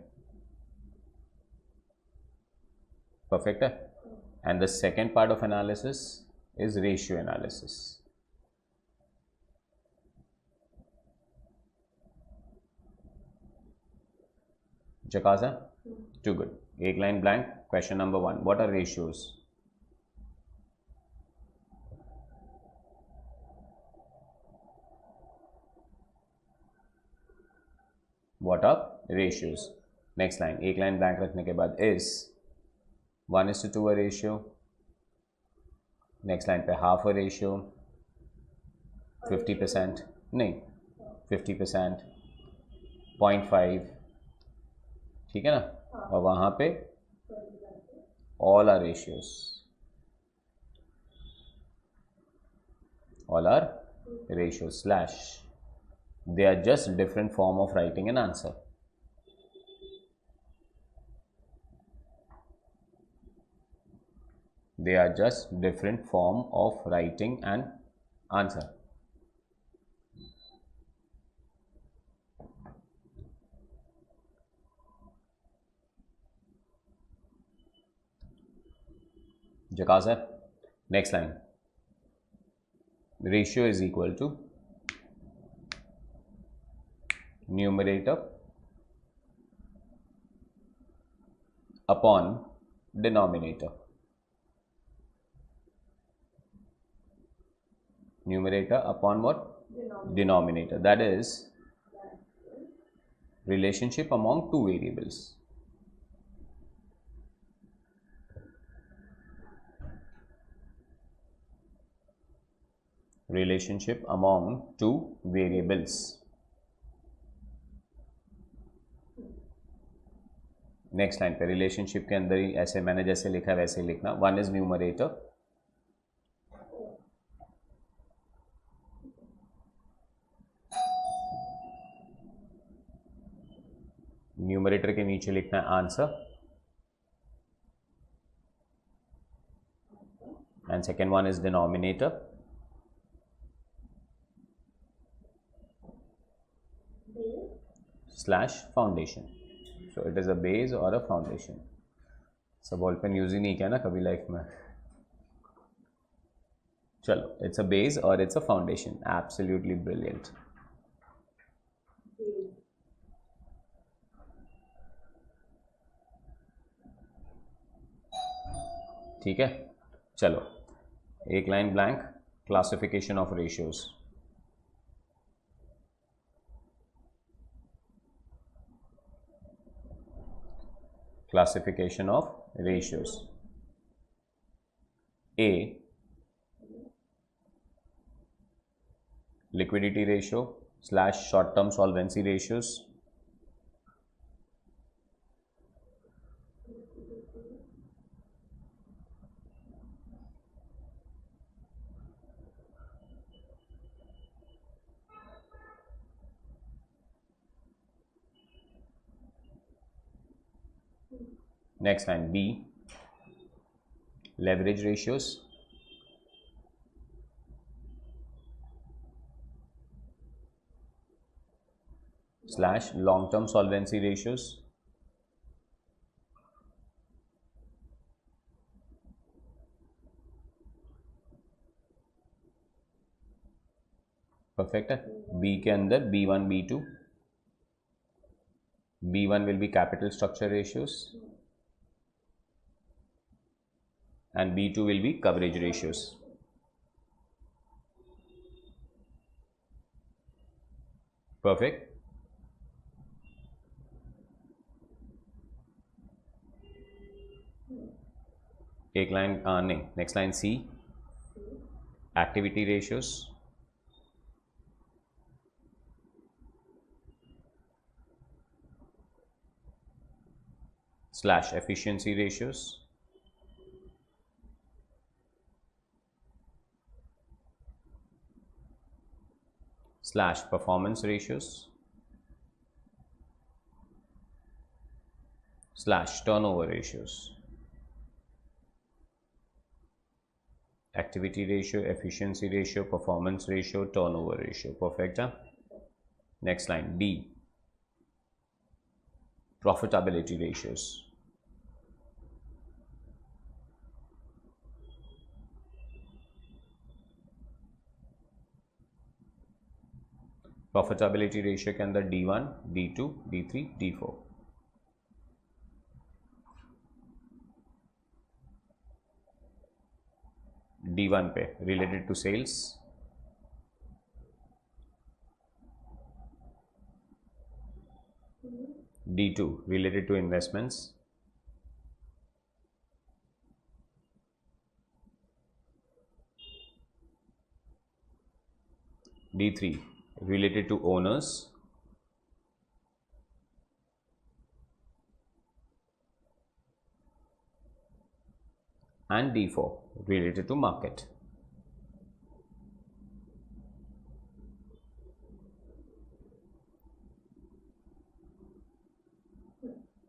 Perfect है? And the second part of analysis is ratio analysis. Jackass है? Too good. एक line blank. Question number 1. What are ratios? What are ratios? Next line. एक line blank रखने के बाद is 1:2 a ratio. Next line पे half a ratio, 50% नहीं 50%, 0.5, ठीक है ना? और वहाँ पे all are ratios, all are ratio slash they are just different form of writing an answer. They are just different form of writing an answer. Jackass है? Next line. Ratio is equal to numerator upon denominator. Numerator upon what? Denominator. That is relationship among two variables. Relationship among two variables. Next line पे relationship के अंदर ही ऐसे मैंने जैसे लिखा है वैसे ही लिखना. 1 इज न्यूमरेटर, न्यूमरेटर के नीचे लिखना है answer, and second one is denominator, slash foundation. So it is a base or a foundation. सब बॉल पेन यूज ही नहीं किया ना कभी लाइफ में. चलो, it's a base or it's a foundation. Absolutely brilliant. ठीक है, चलो एक line blank. Classification of ratios. Classification of ratios. A, liquidity ratio / short term solvency ratios. Next line, B, leverage ratios / long term solvency ratios. Perfect है. B के अंदर B1 B2. B1 will be capital structure ratios and B2 will be coverage ratios. Perfect. एक line नहीं, next line C, activity ratios / efficiency ratios. / performance ratios / turnover ratios. Activity ratio, efficiency ratio, performance ratio, turnover ratio. Perfect. Huh? Next line, D, profitability ratios. Profitability ratio के अंदर D1, D2, D3, D4. D1 पे related to sales, D2 related to investments, D3 related to owners, and D4 related to market.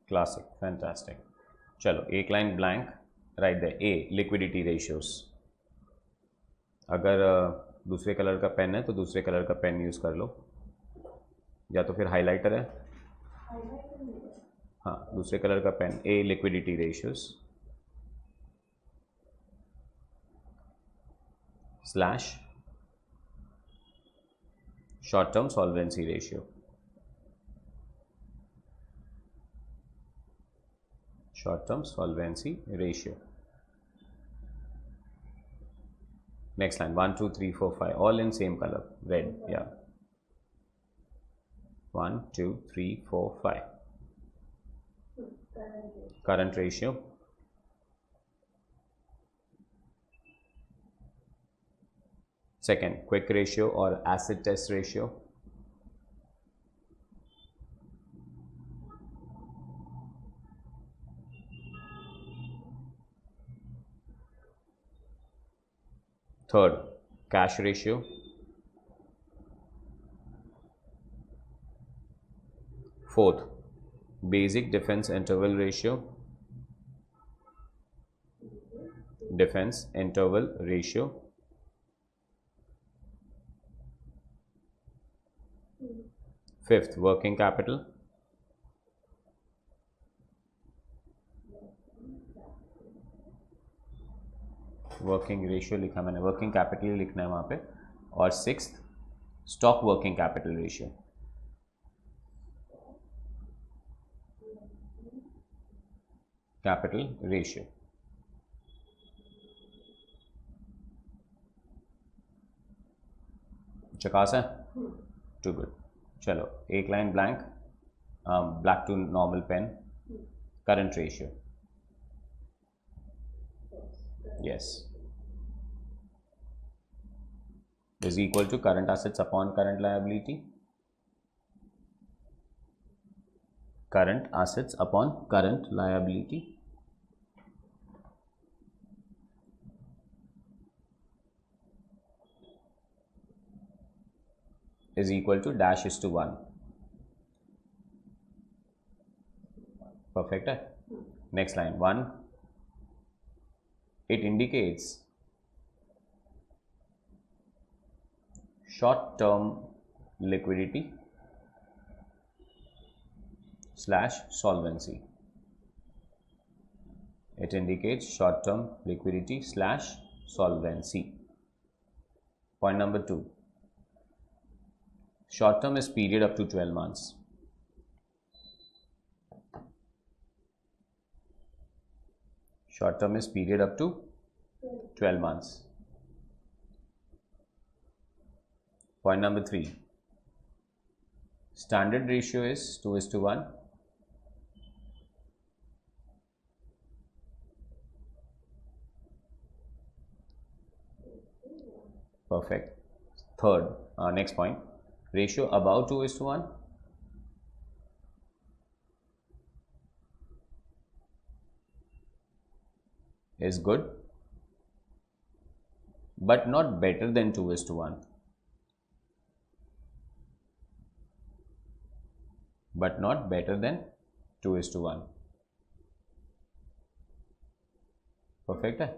Classic, fantastic. चलो एक line blank, right the A, liquidity ratios. अगर दूसरे colour का pen है तो दूसरे colour का पेन यूज़ कर लो, या तो फिर हाइलाइटर है. हाँ, दूसरे कलर का pen. A, liquidity ratios / short term solvency ratio. Short term solvency ratio. Next line, 1, 2, 3, 4, 5, all in same color, red. Yeah, 1, 2, 3, 4, 5. Current ratio. Second, quick ratio or acid test ratio. Third, cash ratio. Fourth, basic defense interval ratio. Defense interval ratio. Fifth, working capital. Working ratio लिखा मैंने, working capital लिखना है वहाँ पे. और sixth, stock working capital ratio. Capital ratio. चकास है? Too good. चलो एक line blank, black to normal pen. Current ratio. Yes, is equal to current assets upon current liability. Current assets upon current liability. Is equal to dash is to 1. Perfect है? Next line 1. It indicates short-term liquidity slash solvency. It indicates short-term liquidity slash solvency. Point number 2. Short-term is period up to 12 months. Short term is period up to 12 months. Point number 3. Standard ratio is 2:1. Perfect. Third, next point. Ratio above 2:1. Is good, but not better than 2:1. But not better than 2:1. Perfect है?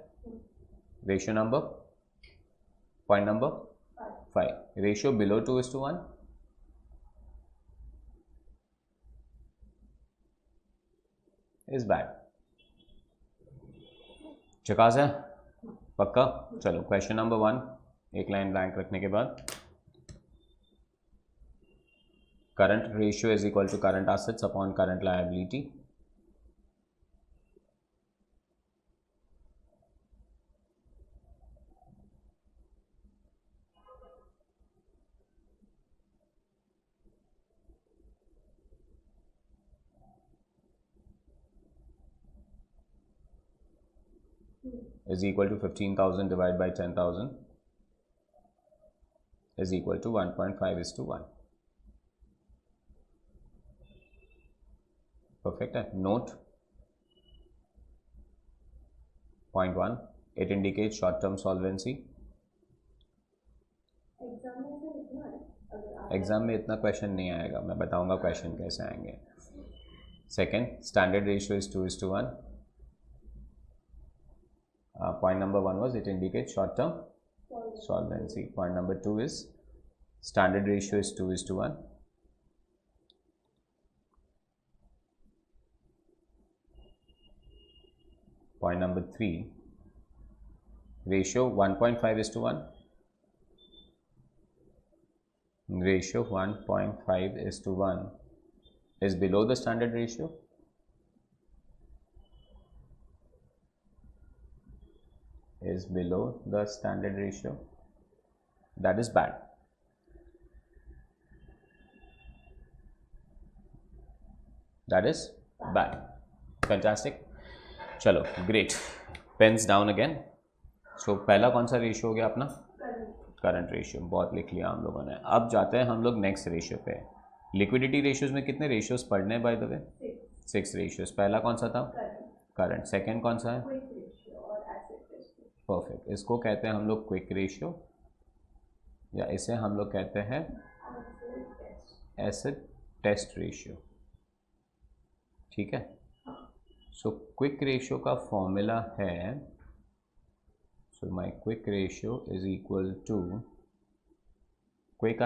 Ratio number, point number 5. Ratio below 2:1 is bad. चकास है? पक्का? चलो question number 1, एक line blank रखने के बाद. Current ratio is equal to current assets upon current liability. is equal to 15,000 divided by 10,000 is equal to 1.5:1. Perfect. Note point 1, it indicates short term solvency. Exam में इतना question नहीं आएगा, मैं बताऊंगा क्वेश्चन कैसे आएंगे. Second, standard ratio is 2:1. Point number 1 was it indicates short term solvency. Point number 2 is standard ratio is 2:1. Point number 3, ratio 1.5:1. Ratio 1.5:1 is below the standard ratio. Is below the standard ratio. That is bad. That is bad. Fantastic. चलो great. Pens down again. So पहला कौन सा ratio हो गया अपना? Current ratio. बहुत लिख लिया हम लोगों ने. अब जाते हैं हम लोग नेक्स्ट रेशियो पे. लिक्विडिटी रेशियोज में कितने रेशियोज पढ़ने हैं बाय द वे? 6 रेशियोज. पहला कौन सा था? करंट. सेकेंड कौन सा है? परफेक्ट. इसको कहते हैं हम लोग क्विक रेशियो, या इसे हम लोग कहते हैं एसिड टेस्ट रेशियो, ठीक है। सो क्विक रेशियो का फॉर्मूला है, so my quick ratio is equal to quick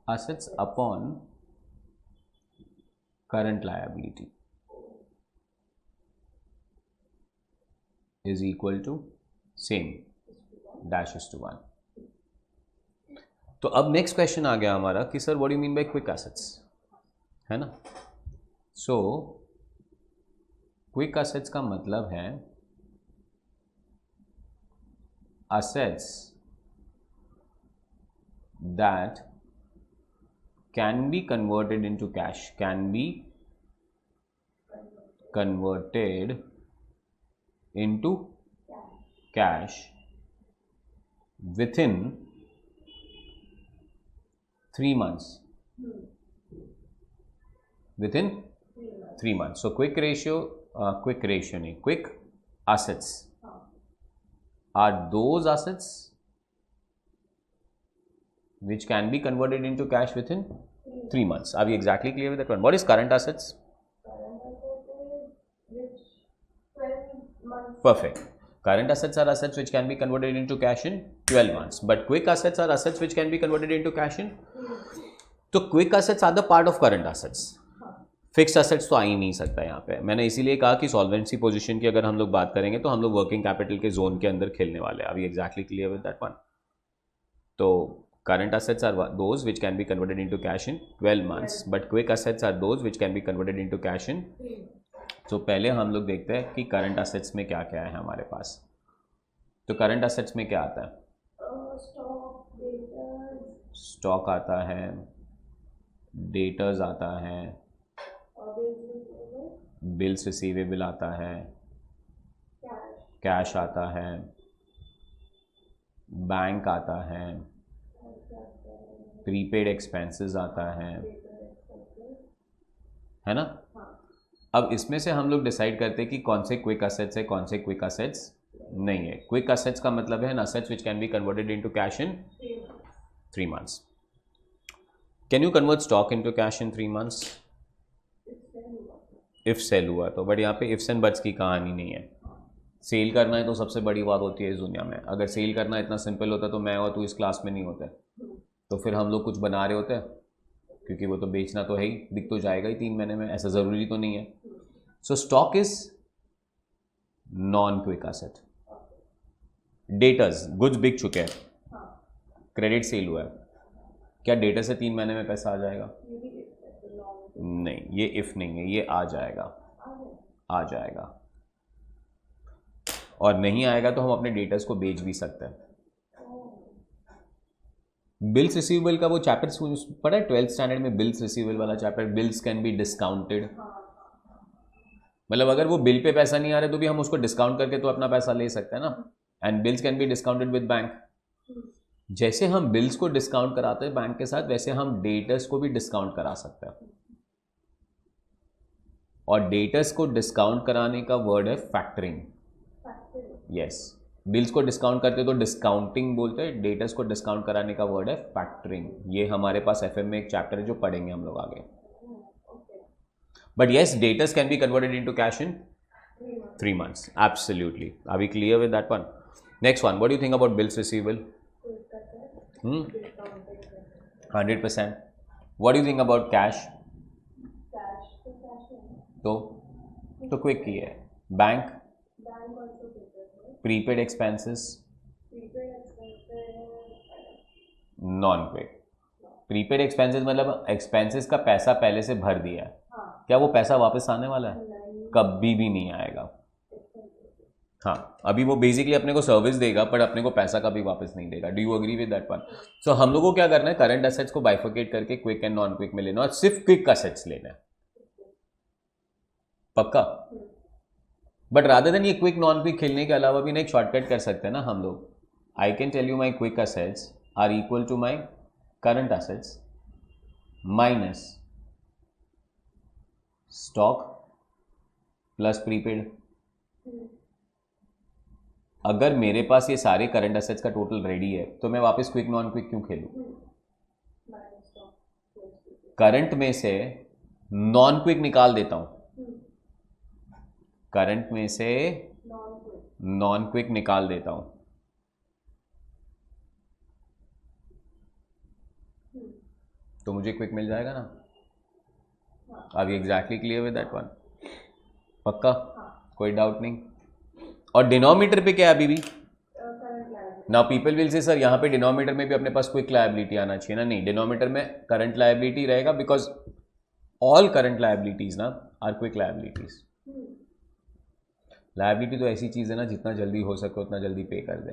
assets upon current liability is equal to same (1). तो अब नेक्स्ट क्वेश्चन आ गया हमारा कि sir what do you mean bye quick assets, है ना। सो क्विक एसेट्स का मतलब है assets that can be converted into cash, can be converted into cash within 3 months, within 3 months. So quick assets are those assets which can be converted into cash within 3 months. Are we exactly clear with that one? What is current assets? Perfect. Current assets are assets which can be converted into cash in 12 months. But quick assets are assets which can be converted into cash in. तो quick assets are the part of current assets. Fixed assets तो आ ही नहीं सकता यहाँ पे। मैंने इसीलिए कहा कि सॉल्वेंसी पोजीशन की अगर हम लोग बात करेंगे तो हम लोग वर्किंग कैपिटल के जोन के अंदर खेलने वाले हैं। अभी exactly clear with that one. तो current assets are those which can be converted into cash in 12 months, but quick assets are those which can be converted into cash in। तो पहले हम लोग देखते हैं कि करंट असेट्स में क्या क्या है हमारे पास। तो करंट असेट्स में क्या आता है? स्टॉक आता है, डेटर्स आता है, बिल्स रिसीवेबल आता है, कैश आता है, बैंक आता है, प्रीपेड एक्सपेंसेस आता है ना। अब इसमें से हम लोग डिसाइड करते हैं कि कौन से क्विक असेट्स है, कौन से क्विक असेट्स नहीं है। क्विक असेट्स का मतलब है assets which can be converted into cash in 3 months। Can you convert stock into cash in 3 months? If sale हुआ तो, बट यहाँ पे इफ्स एंड बट्स की कहानी नहीं है। सेल करना है तो सबसे बड़ी बात होती है इस दुनिया में। अगर सेल करना इतना सिंपल होता तो मैं और तू इस क्लास में नहीं होते, तो फिर हम लोग कुछ बना रहे होते हैं, क्योंकि वो तो बेचना तो है ही, दिख तो जाएगा ही 3 महीने में, ऐसा ज़रूरी तो नहीं है। So stock is non quick asset. Debtors, goods बिक चुके हैं, क्रेडिट सेल हुआ है, क्या डेटर से 3 महीने में पैसा आ जाएगा? नहीं, ये इफ नहीं है, ये आ जाएगा, आ जाएगा। और नहीं आएगा तो हम अपने डेटर्स को बेच भी सकते हैं। बिल्स रिसीवेबल का वो चैप्टर पढ़ा है 12th स्टैंडर्ड में, बिल्स रिसीवेबल वाला chapter. Bills can be discounted, मतलब अगर वो बिल पे पैसा नहीं आ रहा तो भी हम उसको डिस्काउंट करके तो अपना पैसा ले सकते हैं ना। And bills can be discounted with bank. जैसे हम बिल्स को डिस्काउंट कराते हैं बैंक के साथ, वैसे हम डेटर्स को भी डिस्काउंट करा सकते हैं। और डेटर्स को डिस्काउंट कराने का वर्ड है फैक्टरिंग। यस, बिल्स को डिस्काउंट करते तो डिस्काउंटिंग बोलते हैं, डेटर्स को डिस्काउंट कराने का वर्ड है फैक्टरिंग। ये हमारे पास एफएम में एक चैप्टर है जो पढ़ेंगे हम लोग आगे। But yes, debtors can be converted into cash in 3 months। Absolutely. Are we clear with that one? Next one, what do you think about bills receivable? 100%। What do you think about cash? तो quick ही है। Bank, prepaid expenses, non quick. Prepaid expenses मतलब expenses का पैसा पहले से भर दिया है, क्या वो पैसा वापस आने वाला है? कभी भी नहीं आएगा। हाँ, अभी वो बेसिकली अपने को सर्विस देगा पर अपने को पैसा कभी वापस नहीं देगा। Do you agree with that one? So हम लोगों को क्या करना है, करंट एसेट्स को बाइफरकेट करके क्विक एंड नॉन क्विक में लेना और सिर्फ क्विक एसेट्स लेना है। पक्का? बट रादर देन ये क्विक नॉन क्विक खेलने के अलावा भी ना एक शॉर्टकट कर सकते हैं ना हम लोग। I can tell you my quick assets are equal to my current assets minus stock plus prepaid. अगर मेरे पास ये सारे करंट असेट्स का टोटल रेडी है तो मैं वापस क्विक नॉन क्विक क्यों खेलूं? करंट में से नॉन क्विक निकाल देता हूं, करंट में से नॉन क्विक निकाल देता हूं, तो मुझे क्विक मिल जाएगा ना। Are you exactly clear with that one? पक्का? कोई डाउट नहीं। और डिनोमिनेटर पे क्या है अभी भी? नाउ पीपल विल से सर यहाँ पे डिनोमिनेटर में भी अपने पास क्विक लायबिलिटी आना चाहिए ना। नहीं, डिनोमिनेटर में करंट लायबिलिटी रहेगा बिकॉज ऑल करंट लायबिलिटीज ना आर क्विक लायबिलिटीज। लायबिलिटी तो ऐसी चीज़ है ना जितना जल्दी हो सके उतना जल्दी पे कर दे,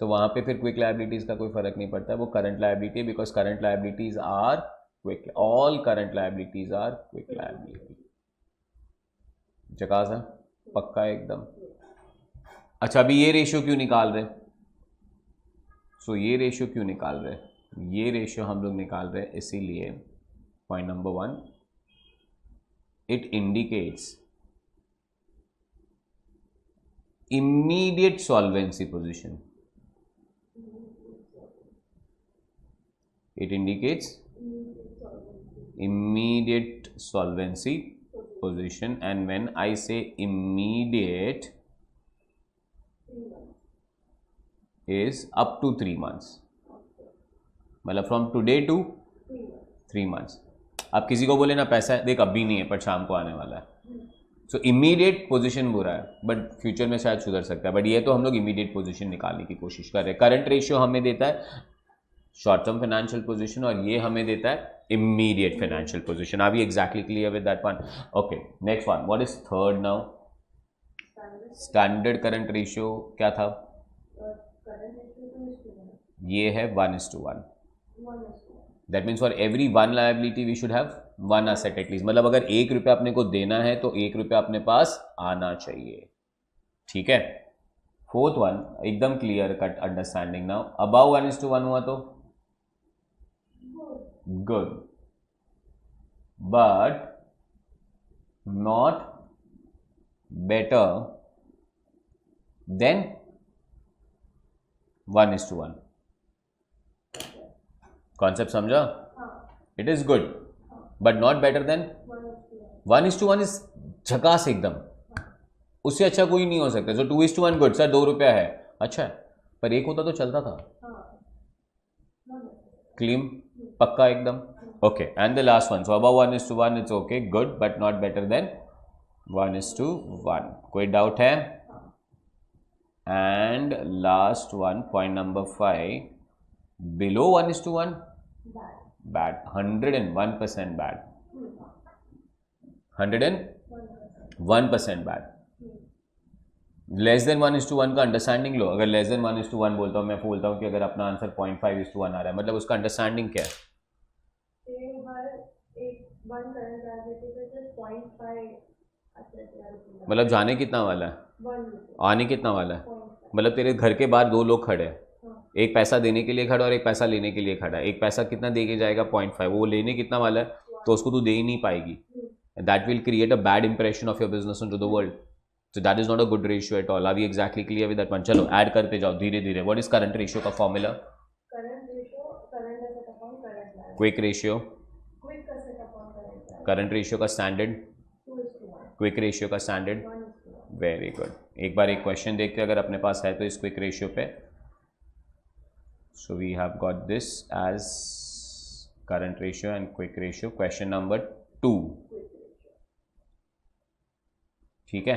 तो वहाँ पे फिर क्विक लायबिलिटीज़ का कोई फर्क नहीं पड़ता, वो करंट लायबिलिटी है because current liabilities are quick, all current liabilities are quick liability. जकास है? पक्का एकदम। अच्छा, अभी ये रेशियो क्यों निकाल रहे? सो ये रेशियो क्यों निकाल रहे? ये रेशियो हम लोग निकाल रहे हैं इसीलिए, point number 1, it indicates immediate solvency position. It indicates immediate solvency position, and when I say immediate is up to 3 months, मतलब from today to 3 months। आप किसी को बोले ना पैसा देख अभी नहीं है पर शाम को आने वाला है, सो इमीडिएट पोजीशन बुरा है, बट फ्यूचर में शायद सुधर सकता है, बट ये तो हम लोग इमीडिएट पोजीशन निकालने की कोशिश कर रहे हैं। करंट रेशियो हमें देता है शॉर्ट टर्म फाइनेंशियल पोजीशन और ये हमें देता है immediate financial position. Are we exactly clear with that one? Okay, next one, what is third now? Standard current ratio क्या था? ये है 1:1। That means for every 1 liability we should have 1 asset at least, मतलब अगर 1 रुपया अपने को देना है तो 1 रुपया अपने पास आना चाहिए। ठीक है। फोर्थ वन, एकदम clear cut understanding now. About 1:1 हुआ तो good, but not better than 1:1। Concept समझा? It is good but not better than 1:1 is झकास एकदम, उससे अच्छा कोई नहीं हो सकता। सो 2:1 गुड, सर 2 रुपया है, अच्छा है, पर 1 होता तो चलता था। क्लीन, पक्का एकदम। Okay, and the last one, so about 1:1 it's okay, good but not better than 1:1। कोई डाउट है? And last one, point number 5, below 1:1 bad, 101% bad, 101% bad। Less than 1:1 का अंडरस्टैंडिंग लो। अगर लेस देन 1:1 बोलता हूँ, मैं बोलता हूँ कि अगर अपना आंसर 0.5:1 आ रहा है, मतलब उसका अंडरस्टैंडिंग क्या है? मतलब जाने कितना वाला है, आने कितना वाला है? मतलब तेरे घर के बाहर 2 लोग खड़े हैं, एक पैसा देने के लिए खड़ा और एक पैसा लेने के लिए खड़ा है। एक पैसा कितना दे के जाएगा? 0.5, वो लेने कितना वाला है, तो उसको तू दे ही नहीं पाएगी। That will create a bad impression of your business into the world, so that is not a good ratio at all. Are we exactly clear with that one? चलो ऐड करते जाओ धीरे धीरे। व्हाट इज करंट रेशियो का formula? Quick ratio, current ratio का standard, quick ratio का standard. Very good. एक बार एक क्वेश्चन देखते हैं अगर अपने पास है तो इस क्विक रेशियो पे। So we have got this as current ratio and quick ratio. Question number 2. ठीक है?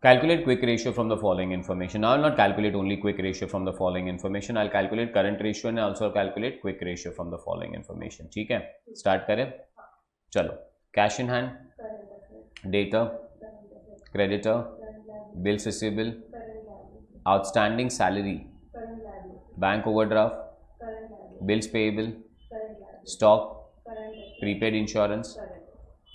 Calculate quick ratio from the following information. Now I will not calculate only quick ratio from the following information. I will calculate current ratio and also calculate quick ratio from the following information. ठीक है? Start करें? चलो. Cash in hand, debtor, creditor, bills receivable, outstanding salary, bank overdraft, bills payable, stock, prepaid insurance.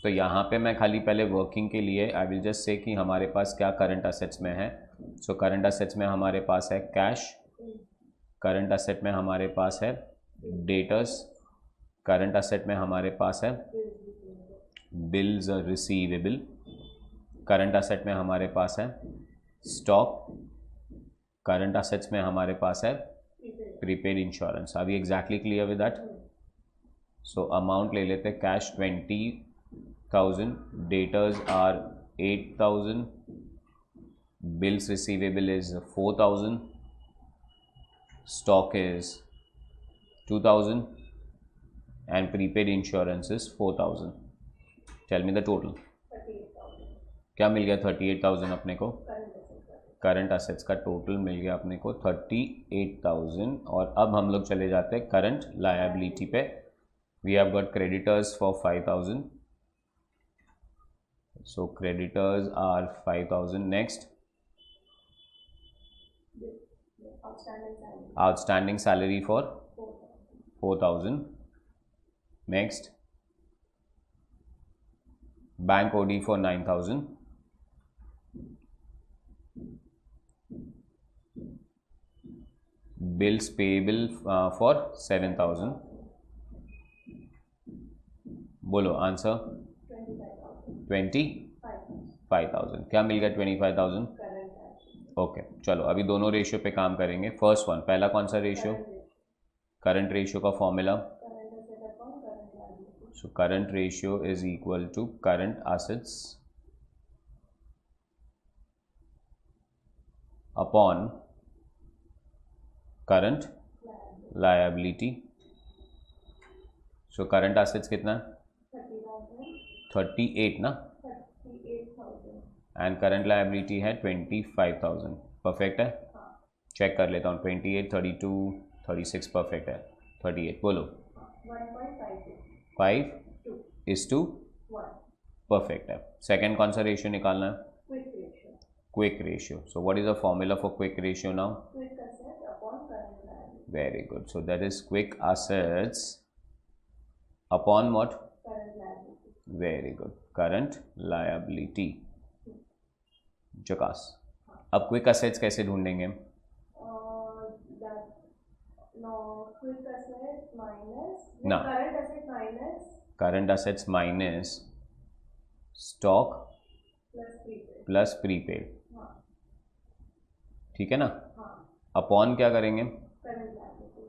तो यहाँ पे मैं खाली पहले वर्किंग के लिए आई विल जस्ट से कि हमारे पास क्या करंट असेट्स में है। सो करंट असेट्स में हमारे पास है कैश, करंट असेट में हमारे पास है डेटर्स, करंट असेट में हमारे पास है बिल्स रिसीवेबल, करंट असेट में हमारे पास है स्टॉक, करंट असेट्स में हमारे पास है prepaid insurance. Are we exactly clear with that? So amount ले लेते हैं, cash 20,000, debtors are 8,000, bills receivable is 4,000, stock is 2,000 and prepaid insurance is 4,000. Tell me the total. 38,000 क्या मिल गया? 38,000 अपने को current assets का। करंट असेट्स का टोटल मिल गया अपने को 38,000। और अब हम लोग चले जाते हैं करंट लायबिलिटी पे। We have got creditors for 5,000, so creditors are 5,000। Next, Outstanding salary outstanding salary for 4,000 4,000. Next, bank OD for 9,000. Bills payable for 7,000. बोलो आंसर। 25,000 25,000। क्या मिल गया? 25,000। current cash ओके चलो अभी दोनों रेशियो पे काम करेंगे। फर्स्ट वन, पहला कौन सा रेशियो? करंट रेशियो का formula, current asset upon current liability so current ratio is equal to current assets upon current liability. So current assets कितना? 30,000 38 ना, 38,000 एंड करंट लायबिलिटी है 25,000। परफेक्ट है? चेक कर लेता हूँ। 28, 32, 36 परफेक्ट है। 38 बोलो। 1.52 5 2 is to 1 परफेक्ट है। सेकेंड कौन सा रेशियो निकालना है? quick ratio quick ratio. So what is the formula for quick ratio now? quick asset upon current liability very good. So that is quick assets upon what? current liability very good, current liability. जकास। अब quick assets कैसे ढूंढेंगे? that no quick asset minus ना। current asset minus current assets minus stock plus prepaid plus prepaid, हाँ ठीक है ना? हाँ अपॉन क्या करेंगे? current liability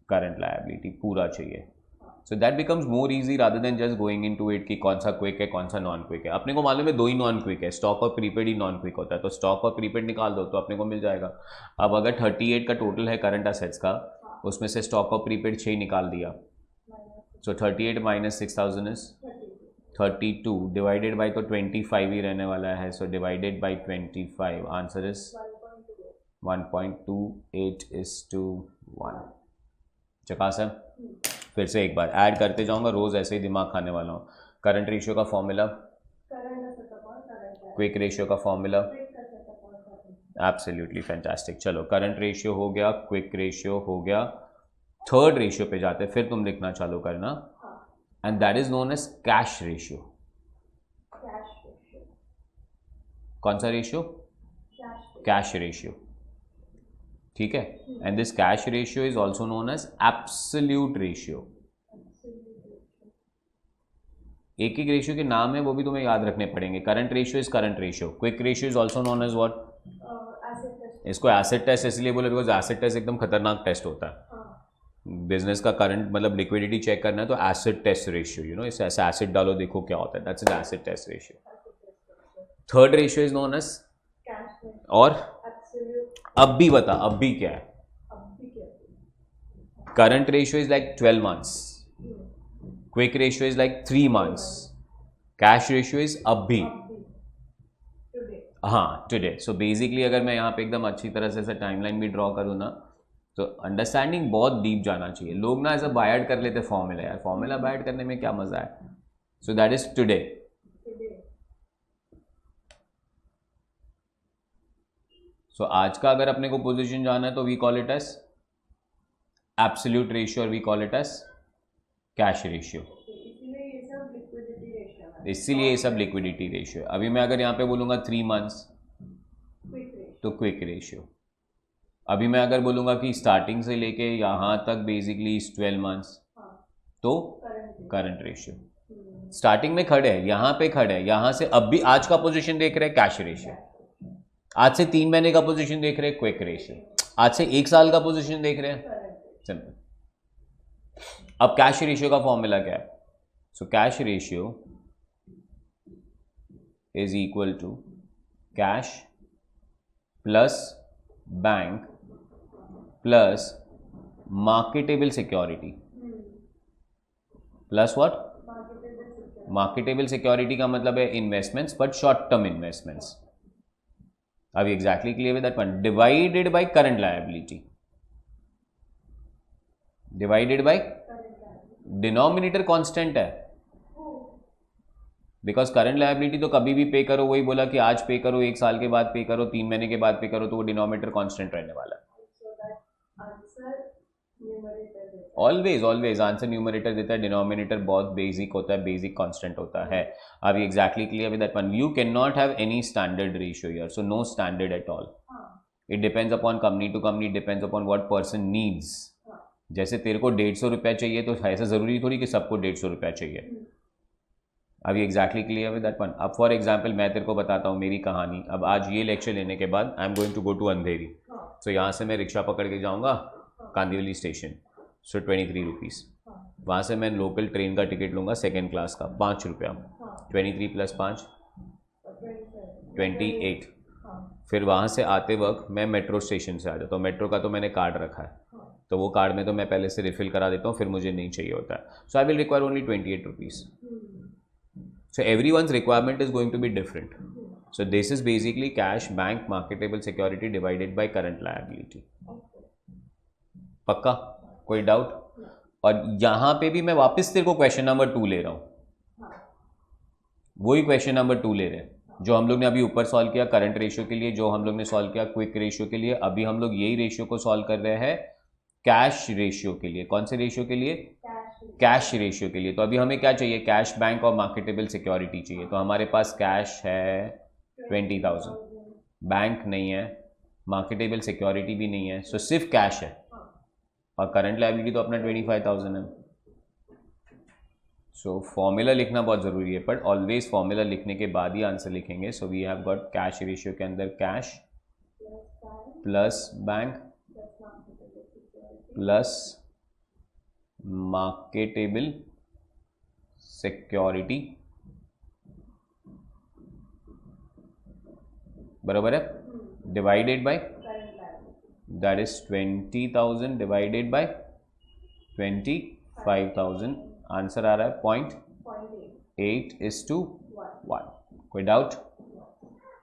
करंट लायबिलिटी पूरा चाहिए। So that becomes more easy rather than just going into it कि कौन सा क्विक है कौन सा नॉन क्विक है। अपने को मालूम है दो ही नॉन क्विक है, स्टॉक और प्रीपेड ही नॉन क्विक होता है, तो स्टॉक और प्रीपेड निकाल दो तो अपने को मिल जाएगा। अब अगर 38 का टोटल है करंट असेट्स का, उसमें से स्टॉक और प्रीपेड 6 निकाल दिया, minus so 38 minus 6,000 is 32 32 divided by तो 25 ही रहने वाला है। So divided by 25, answer is 1.28 is to 1। चकास है? फिर से एक बार ऐड करते जाऊंगा, रोज ऐसे ही दिमाग खाने वाला हूँ। करंट रेशियो का formula, current asset upon current liability quick ratio का formula, quick asset upon current absolutely fantastic. चलो करंट रेशियो हो गया, क्विक रेशियो हो गया, थर्ड रेशियो पे जाते, फिर तुम लिखना चालू करना, हाँ and that is known as cash ratio. cash ratio कौन सा ratio? cash ratio cash ratio, ठीक है। And this cash ratio is also known as absolute ratio. एक एक रेशियो के नाम है, वो भी तुम्हें याद रखने पड़ेंगे। Current ratio is current ratio, quick ratio is also known as what? asset ratio इसको एसिड टेस्ट इसलिए बोले बिकॉज एसिड टेस्ट एकदम खतरनाक टेस्ट होता है। हाँ बिजनेस का करंट मतलब लिक्विडिटी चेक करना है तो acid test ratio, you know, इसे ऐसे एसिड डालो देखो क्या होता है, that's an acid test ratio. Third ratio is known as, cash ratio और absolute अब भी बता, अब भी क्या है? अब भी क्या current ratio is like 12 months, quick ratio is like 3 months, cash ratio is अब भी, अब भी today हाँ टुडे। सो बेसिकली अगर मैं यहाँ पे एकदम अच्छी तरह से ऐसा टाइमलाइन भी ड्रॉ करूँ ना, तो अंडरस्टैंडिंग बहुत डीप जाना चाहिए। लोग ना ऐसा बायड कर लेते फॉर्मूला, यार फॉर्मूला बायड करने में क्या मजा है। So that is today. today so आज का अगर अपने को पोजीशन जाना है तो we call it as absolute ratio और we call it as cash ratio. इसीलिए ये सब liquidity ratio है इसीलिए ये सब लिक्विडिटी रेशियो है। अभी मैं अगर यहाँ पे बोलूँगा 3 मंथ्स quick ratio तो क्विक रेशियो। अभी मैं अगर बोलूँगा कि स्टार्टिंग से लेके यहाँ तक बेसिकली 12 मंथ्स हाँ तो current करंट रेशियो। स्टार्टिंग में खड़े हैं, यहाँ पे खड़े हैं, यहाँ से अब भी आज का पोजीशन देख रहे हैं कैश रेशियो, आज से 3 महीने का पोजीशन देख रहे हैं क्विक रेशियो, आज से 1 साल का पोजीशन देख रहे हैं सिंपल। अब कैश रेशियो का फॉर्मूला क्या है? So cash ratio is equal to cash plus bank plus marketable security plus what? Marketable security का मतलब है investments, but short term investments. अब exactly clear with that one, divided by current liability, divided by denominator constant है, because current liability तो कभी भी पे करो, वही बोला कि आज पे करो, 1 साल के बाद पे करो, 3 महीने के बाद पे करो, तो वो डिनोमिनेटर कांस्टेंट रहने वाला है। ऑलवेज ऑलवेज आंसर न्यूमरेटर देता है, डिनोमिनेटर बहुत बेसिक होता है, बेसिक कांस्टेंट होता है। अब exactly clear with that one, you can not have any standard ratio here, so no standard at all. It depends upon company to company, depends upon what person needs. जैसे तेरे को 150 रुपया चाहिए, तो ऐसा जरूरी थोड़ी कि सबको 150 रुपया चाहिए। अब exactly clear with that one. अब फॉर एग्जाम्पल मैं तेरे को बताता हूँ मेरी कहानी। अब आज ये लेक्चर लेने के बाद I am going to go to Andheri, so यहाँ से मैं रिक्शा पकड़ के जाऊँगा कांदिवली स्टेशन, सो 23 रुपीज़। वहाँ से मैं लोकल ट्रेन का टिकट लूँगा 2nd क्लास का, 5 रुपया, 23 प्लस 5 28। फिर वहाँ से आते वक्त मैं मेट्रो स्टेशन से आ जाता हूँ, मेट्रो का तो मैंने कार्ड रखा है, तो वो कार्ड में तो मैं पहले से रिफिल करा देता हूँ, फिर मुझे नहीं चाहिए होता है, so I will require only 28 rupees. So everyone's requirement is going to be different. So this is basically cash, bank, marketable security divided by current liability. पक्का? कोई डाउट? और यहाँ पे भी मैं वापस तेरे को क्वेश्चन नंबर 2 ले रहा हूँ, वही क्वेश्चन नंबर 2 ले रहे हैं जो हम लोग ने अभी ऊपर सॉल्व किया करंट रेशियो के लिए, जो हम लोग ने सॉल्व किया क्विक रेशियो के लिए। अभी हम लोग यही रेशियो को सॉल्व कर रहे हैं कैश रेशियो के लिए। कौन से रेशियो के लिए? कैश रेशियो के लिए। तो अभी हमें क्या चाहिए? कैश, बैंक और मार्केटेबल सिक्योरिटी चाहिए। तो हमारे पास कैश है 20,000, बैंक नहीं है, मार्केटेबल सिक्योरिटी भी नहीं है, सो सिर्फ कैश है, और करंट लायबिलिटी तो अपना 25,000 है। सो फॉर्मूला लिखना बहुत ज़रूरी है, बट ऑलवेज फॉर्मूला लिखने के बाद ही आंसर लिखेंगे। So we have got cash ratio के अंदर cash plus bank plus marketable security, बराबर है, divided by, that is 20,000 divided by 25,000। Answer आ रहा है 0.8:1। कोई डाउट?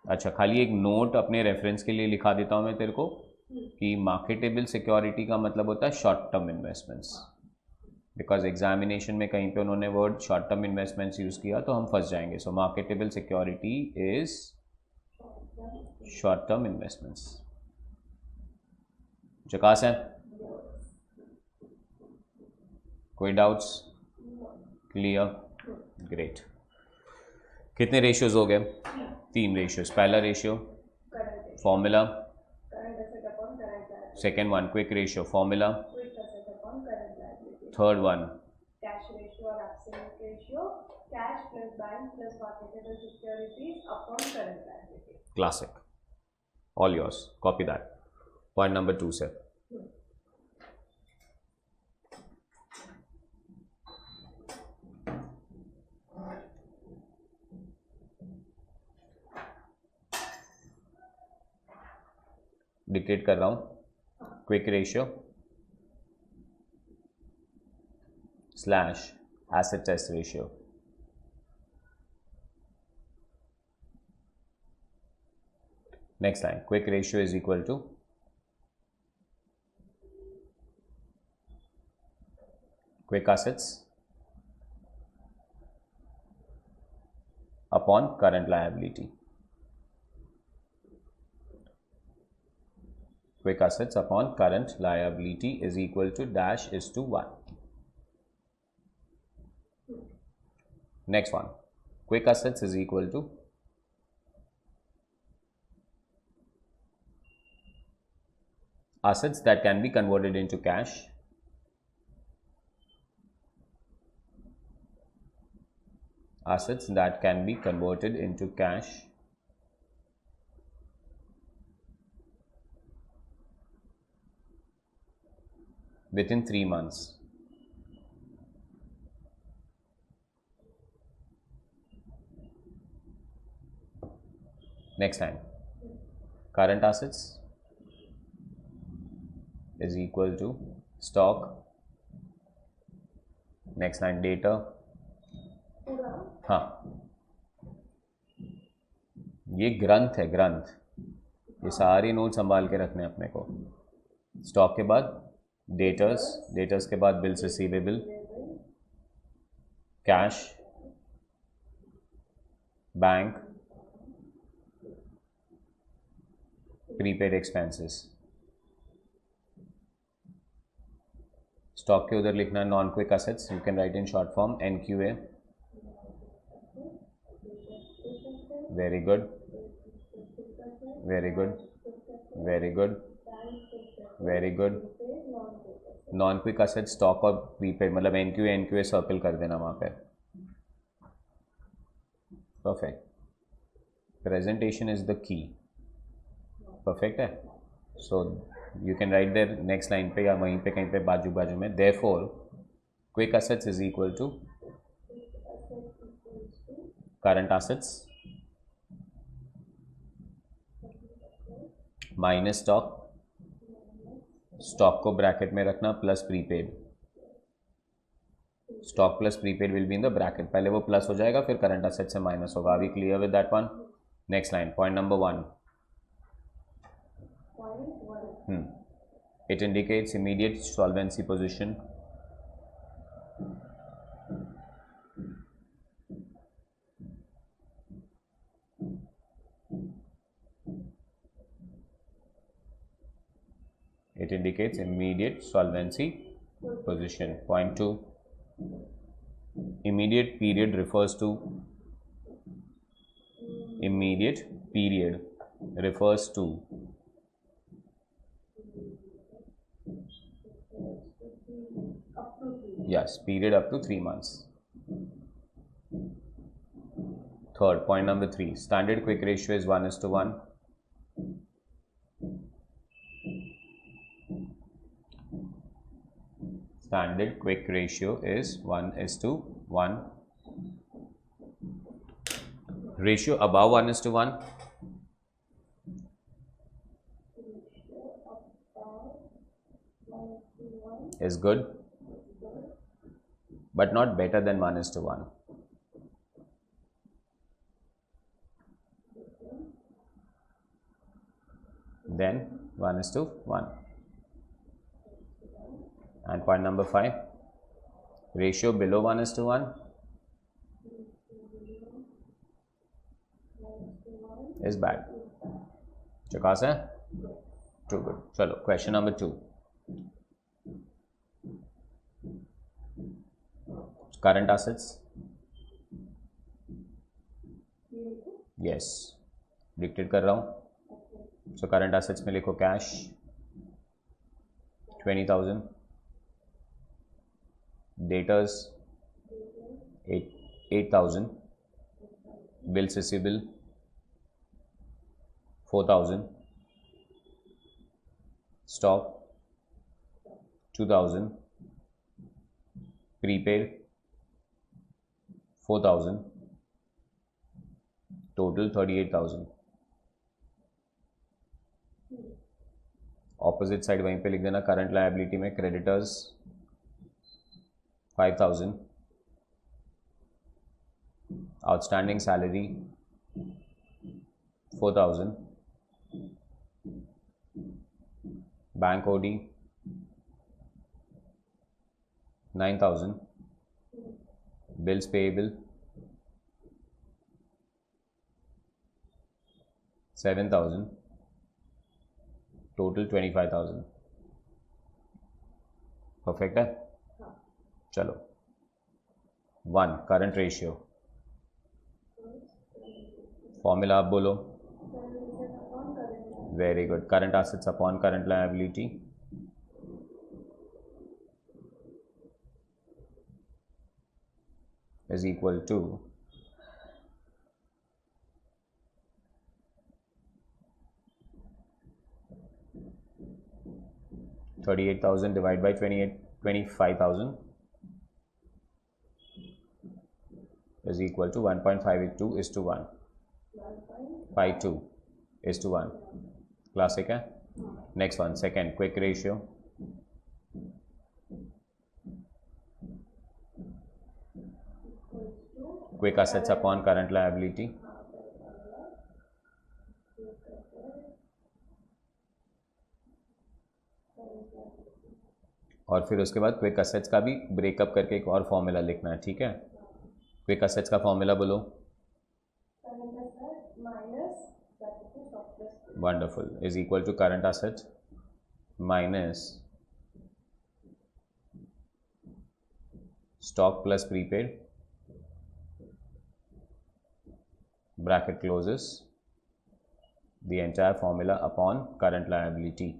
अच्छा, खाली एक नोट अपने रेफरेंस के लिए लिखा देता हूं मैं तेरे को कि मार्केटेबल सिक्योरिटी का मतलब होता है short term investments, because examination में कहीं पे उन्होंने word short term investments use किया तो हम फंस जाएंगे। So marketable security is short term investments. जकास है? कोई डाउट्स? क्लियर? ग्रेट। कितने रेशियोज हो गए? 3 रेशियोज। पहला ratio formula, second one quick ratio formula, third one cash ratio or absolute ratio, cash plus bank plus marketable securities upon current liability. classic. All yours. Copy that. Point number 2 sir. Dictate कर रहा हूं। Quick ratio slash asset test ratio. Next line, quick ratio is equal to quick assets upon current liability. Quick assets upon current liability is equal to dash is to 1. Next one, quick assets is equal to assets that can be converted into cash assets that can be converted into cash within 3 months. Next line, current assets is equal to stock. Next line, data. हाँ, ये ग्रंथ है, ग्रंथ. ये सारी note संभाल के रखने अपने को. स्टॉक के बाद डेटर्स, डेटर्स के बाद bills receivable, cash, bank, prepaid expenses. Stock के उधर लिखना non quick assets. You can write in short form NQA. Very good, very good, very good, very good. Non quick asset, stock और prepaid, मतलब NQA circle कर देना वहाँ पे. Perfect. Presentation is the key. Perfect है. So you can write there next line पे या वहीं पे कहीं पे बाजू बाजू में. Therefore quick assets is equal to current assets minus stock. Stock को ब्रैकेट में रखना plus prepaid. Stock plus prepaid will be in the bracket. पहले वो प्लस हो जाएगा फिर करंट असेट से माइनस होगा. Are we clear with that one? Next line, point number 1. It indicates immediate solvency position. It indicates immediate solvency position. Point 2. Immediate period refers to yes, period up to 3 months. Third, point number 3. Standard quick ratio is 1:1. Standard quick ratio is 1:1. Ratio above 1:1 is good, but not better than 1:1. Then 1:1. And point number 5, ratio below 1:1 is bad. चकास है? Too good. चलो, question number 2. Current assets. Yes. Dictate कर रहा हूँ. So current assets में लिखो cash 20,000. Debtors 8,000. Bills receivable 4,000. Stock 2,000. Prepaid 4,000. Total 38,000. Opposite side वहीं पे लिख देना. करंट लायबिलिटी में creditors 5,000. Outstanding salary 4,000. Bank OD 9,000. Bills payable 7,000. Total 25,000. Perfect है. चलो 1 करंट रेशियो. फॉर्मूला आप बोलो. Very good. Current assets upon current liability is equal to 38,000 divided by 25,000 is equal to 1.582 is to 1. 52 is to 1. Classic है. Next one, second, quick ratio. Quick assets upon current liability. और फिर उसके बाद quick assets का भी breakup करके एक और फॉर्मूला लिखना है, ठीक है. क्विक असेट्स का फॉर्मूला बोलो. Wonderful. Is equal to current asset minus stock plus prepaid bracket closes the entire formula upon current liability.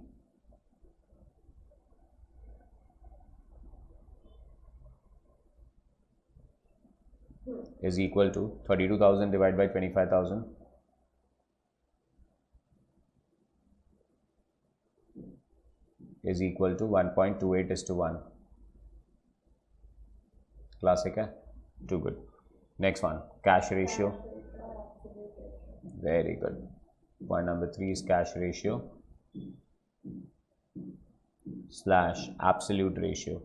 Is equal to 32,000 divided by 25,000 is equal to 1.28 is to 1. Classic है. Too good. Next one, cash ratio. Very good. Point number 3 is cash ratio slash absolute ratio.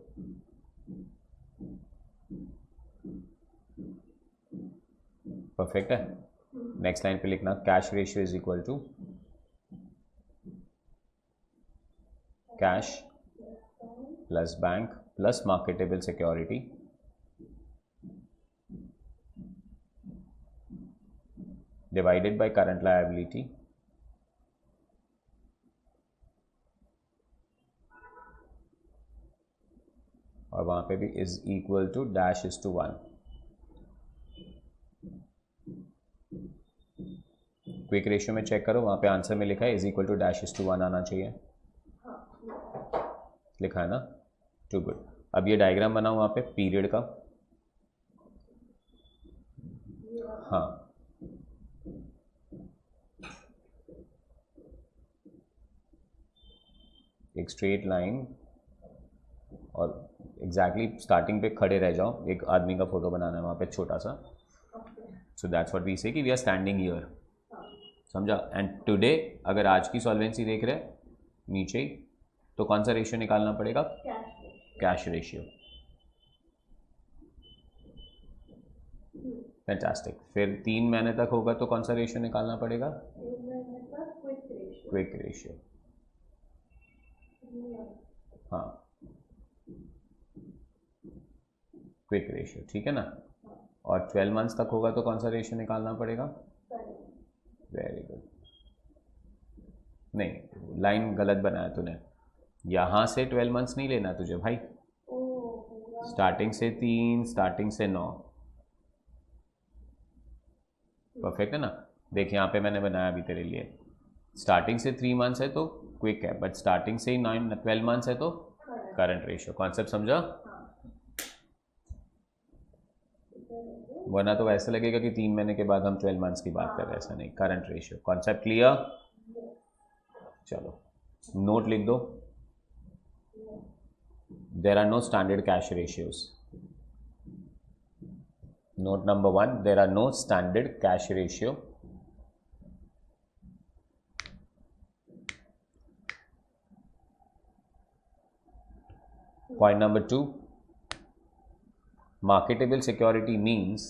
Perfect है. Next line पे लिखना cash ratio is equal to cash plus bank plus marketable security divided by current liability और वहां पे भी is equal to dash is to 1. Quick ratio में check करो, वहां पे आंसर में लिखा है is equal to dash is to 1 आना चाहिए. लिखा है ना. Too good. अब ये डायग्राम बनाओ वहां पे पीरियड का. हाँ, एक स्ट्रेट लाइन और एग्जैक्टली स्टार्टिंग पे खड़े रह जाओ. एक आदमी का फोटो बनाना है वहाँ पे छोटा सा. सो दैट्स व्हाट वी से कि वी आर स्टैंडिंग हियर. समझा. एंड टुडे अगर आज की सॉल्वेंसी देख रहे हैं नीचे ही, तो कौन सा रेशियो निकालना पड़ेगा? Cash ratio. फैंटास्टिक. फिर 3 महीने तक होगा तो कौन सा रेशियो निकालना पड़ेगा? Quick ratio. हाँ, क्विक रेशियो. ठीक है ना. और 12 मंथ्स तक होगा तो कौन सा रेशियो निकालना पड़ेगा? Very good. नहीं, लाइन गलत बनाया तूने. यहाँ से 12 मंथ्स नहीं लेना तुझे भाई. स्टार्टिंग से 3, स्टार्टिंग से 9. परफेक्ट है ना. देख यहाँ पे मैंने बनाया अभी तेरे लिए. स्टार्टिंग से 3 मंथ्स है तो क्विक है, बट स्टार्टिंग से ही 12 मंथ्स है तो करंट रेशियो. कॉन्सेप्ट समझा? वरना तो वैसे लगेगा कि 3 महीने के बाद हम 12 मंथ्स की बात कर रहे हैं. ऐसा नहीं. Current ratio. Concept clear? चलो नोट लिख दो. There are no standard cash ratios. Note number 1, there are no standard cash ratio. Point number 2, marketable security means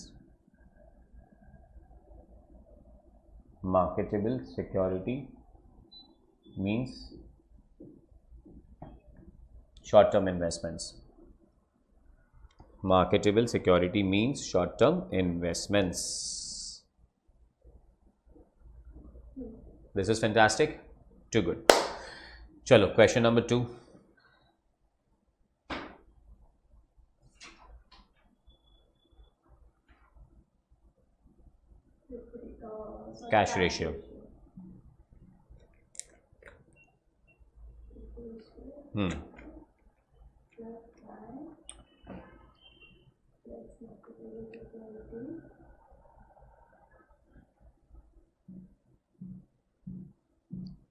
short-term investments. Marketable security means short-term investments. This is fantastic. Too good. Chalo, question number 2. Cash ratio.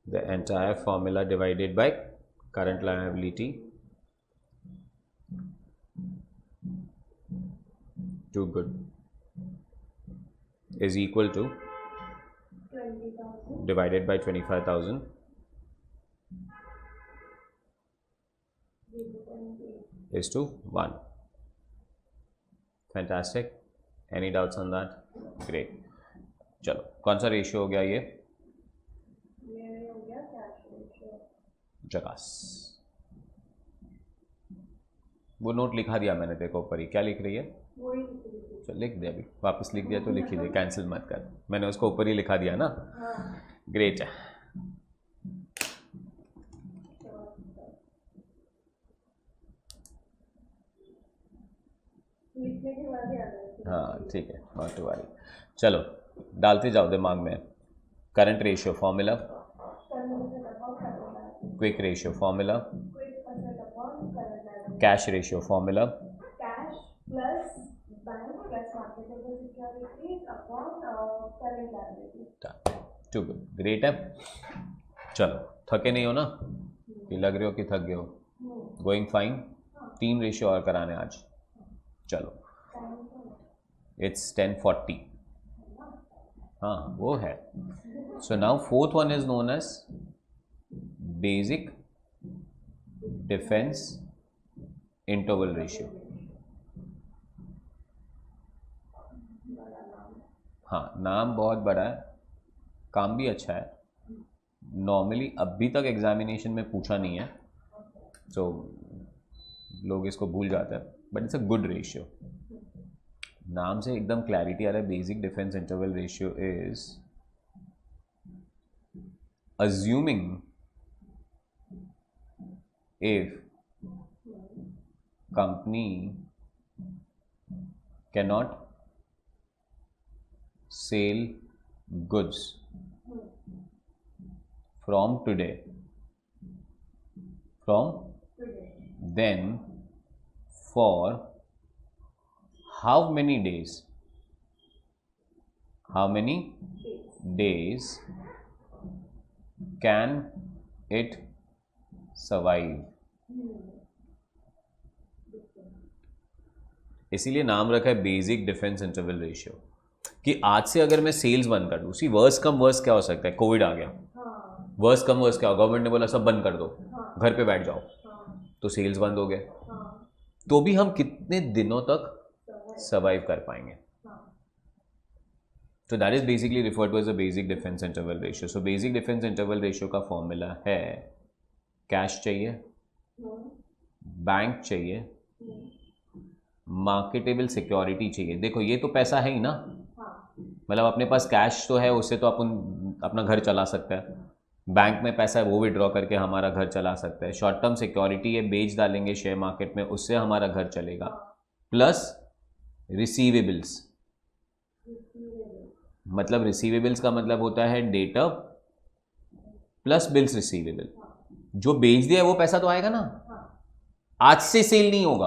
The entire formula divided by current liability to good is equal to 20,000 divided by 25,000 is to 1. Fantastic. Any doubts on that? Great. चलो कौन सा ratio हो गया ये? हो गया cash ratio. जगास. वो note लिखा दिया मैंने तेरे को ऊपर ही. क्या लिख रही है? वही चल लिख दिया. अभी वापस लिख दिया तो लिख ही दे, कैंसिल मत कर. मैंने उसको ऊपर ही लिखा दिया ना. ग्रेट है. लिखने के बाद याद है. हाँ ठीक है, नॉट टू वरी. चलो डालते जाओ दिमाग में. Current ratio formula, quick ratio formula, cash ratio formula, cash plus bank plus marketable securities upon current liability. Too good. Great है. चलो थके नहीं हो ना? कि लग रहे हो कि थक गए हो? Going fine. 3 रेशियो और कराने आज. चलो इट्स 10:40. हाँ वो है. So now fourth one is known as basic defence interval ratio. हाँ नाम बहुत बड़ा है, काम भी अच्छा है. नॉर्मली अभी तक एग्जामिनेशन में पूछा नहीं है, तो लोग इसको भूल जाते हैं, but it's a good ratio. नाम से एकदम क्लैरिटी आ रहा है. Basic defence interval ratio is assuming if company cannot sell goods from today, then for how many days can it survive? इसीलिए नाम रखा है बेसिक डिफेंस इंटरवल रेशियो, कि आज से अगर मैं सेल्स बंद कर दूँ, सी वर्स कम वर्स क्या हो सकता है? कोविड आ गया. वर्स कम वर्स क्या हो? गवर्नमेंट ने बोला सब बंद कर दो, घर पे बैठ जाओ, तो सेल्स बंद हो गए. तो भी हम कितने दिनों तक सर्वाइव कर पाएंगे? तो that is basically referred to as a basic defence interval ratio. So basic defence interval ratio का फॉर्मूला है कैश चाहिए, बैंक चाहिए, मार्केटेबल सिक्योरिटी चाहिए. देखो ये तो पैसा है ही ना, मतलब अपने पास कैश तो है, उससे तो अपन अपना घर चला सकता है. बैंक में पैसा है, वो विड्रॉ करके हमारा घर चला सकता है. शॉर्ट टर्म सिक्योरिटी है, बेच डालेंगे शेयर मार्केट में, उससे हमारा घर चलेगा. प्लस रिसीवेबल्स, मतलब रिसीवेबल्स का मतलब होता है डेटर प्लस बिल्स रिसीवेबल. जो बेच दिया है वो पैसा तो आएगा ना. आज से सेल नहीं होगा,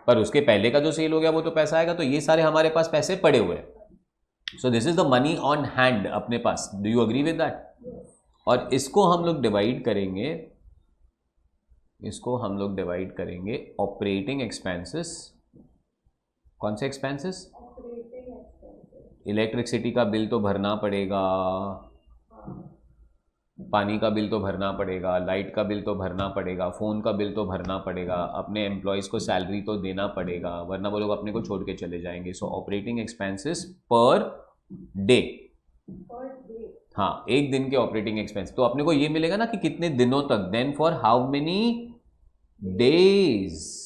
पर उसके पहले का जो सेल हो गया वो तो पैसा आएगा. तो ये सारे हमारे पास पैसे पड़े हुए हैं. So this is the money on hand अपने पास. Do you agree with that? और इसको हम लोग डिवाइड करेंगे, ऑपरेटिंग एक्सपेंसेस. कौन से एक्सपेंसेस? इलेक्ट्रिसिटी का बिल तो भरना पड़ेगा, पानी का बिल तो भरना पड़ेगा, लाइट का बिल तो भरना पड़ेगा, फ़ोन का बिल तो भरना पड़ेगा, अपने एम्प्लॉयज़ को सैलरी तो देना पड़ेगा, वरना वो लोग अपने को छोड़ के चले जाएंगे. सो ऑपरेटिंग एक्सपेंसेस पर डे. हाँ, एक दिन के ऑपरेटिंग एक्सपेंस. तो अपने को ये मिलेगा ना कि कितने दिनों तक. Then for how many days.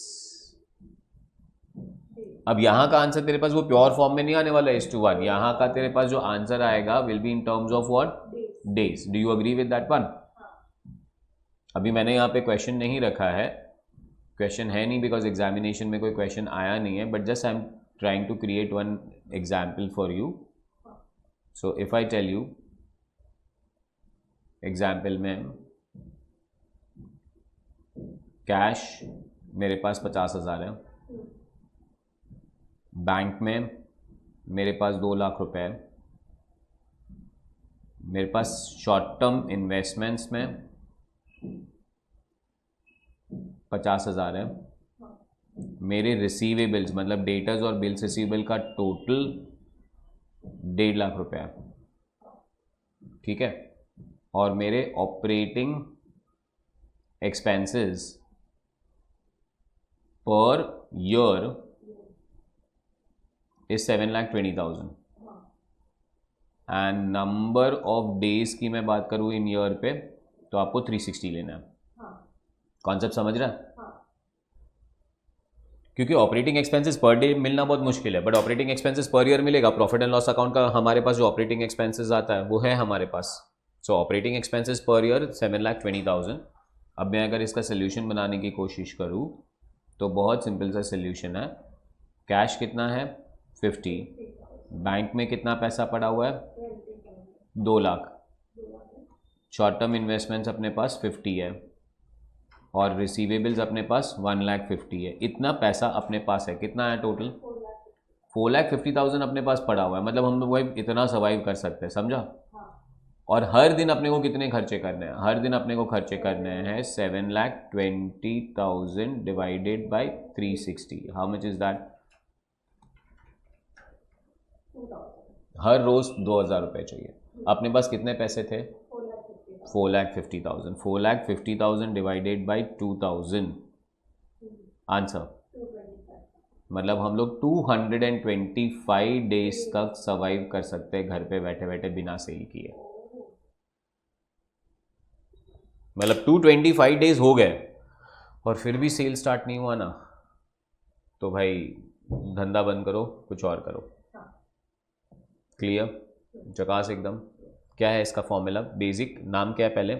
अब यहाँ का आंसर तेरे पास वो प्योर फॉर्म में नहीं आने वाला है 1:1. यहाँ का तेरे पास जो आंसर आएगा will be in terms of what? Days. Do you agree with that one? अभी मैंने यहाँ पे क्वेश्चन नहीं रखा है, क्वेश्चन है नहीं बिकॉज एग्जामिनेशन में कोई क्वेश्चन आया नहीं है, but just I am trying to create one example for you. So if I tell you example में कैश मेरे पास 50,000 है, बैंक में मेरे पास 2 लाख रुपए है, मेरे पास शॉर्ट टर्म इन्वेस्टमेंट्स में 50,000 है, मेरे रिसीवेबल्स मतलब डेटर्स और बिल्स रिसीवेबल का टोटल 1.5 लाख रुपया है, ठीक है, और मेरे operating expenses per year is 7,20,000 and number of days की मैं बात करूँ इन ईयर पे तो आपको 360 लेना है। कॉन्सेप्ट समझ रहा है? क्योंकि ऑपरेटिंग एक्सपेंसेस पर डे मिलना बहुत मुश्किल है, but operating expenses per year मिलेगा। प्रॉफिट एंड लॉस अकाउंट का हमारे पास जो ऑपरेटिंग एक्सपेंसेस आता है वो है हमारे पास। So operating expenses per year 7,20,000। अब मैं अगर इसका सोल्यूशन बनाने की कोशिश करूँ तो बहुत सिंपल सा सोल्यूशन है। कैश कितना है 50, बैंक में कितना पैसा पड़ा हुआ है 2 लाख, शॉर्ट टर्म इन्वेस्टमेंट्स अपने पास 50 है और रिसीवेबल्स अपने पास 1,50,000 है। इतना पैसा अपने पास है, कितना है टोटल 4,50,000 अपने पास पड़ा हुआ है। मतलब हम लोग भाई इतना सर्वाइव कर सकते हैं, समझा? और हर दिन अपने को कितने खर्चे करने हैं? हर दिन अपने को खर्चे करने हैं 7,20,000 divided by 360। How much is that? हर रोज 2,000 रुपये चाहिए। अपने पास कितने पैसे थे 4,50,000। 4,50,000 डिवाइडेड बाई 2,000 आंसर, मतलब हम लोग 225 डेज तक सर्वाइव कर सकते हैं घर पे बैठे बैठे बिना सेल किए। मतलब 225 डेज हो गए और फिर भी सेल स्टार्ट नहीं हुआ ना, तो भाई धंधा बंद करो, कुछ और करो। क्लियर? जकास एकदम। क्या है इसका फॉर्मूला? बेसिक नाम क्या है पहले?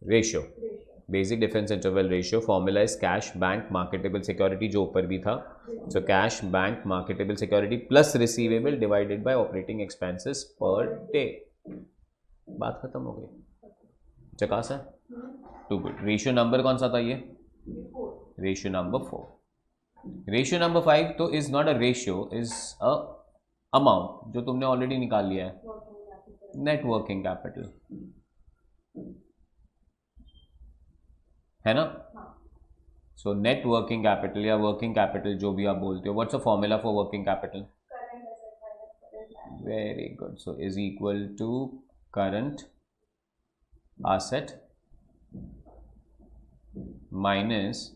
Ratio, basic difference interval ratio. Formula is cash bank marketable security, जो ऊपर भी था। So cash bank marketable security plus receivable divided by operating expenses per day. बात खत्म हो गई। जकास है? Too good. रेशियो नंबर कौन सा था ये? Ratio number 4। रेशियो नंबर 5 तो is not a ratio, is a amount जो तुमने ऑलरेडी निकाल लिया है, नेट वर्किंग कैपिटल, है ना? सो नेट वर्किंग कैपिटल या वर्किंग कैपिटल जो भी आप बोलते हो, what's a formula for working capital? Very good. So is equal to current asset minus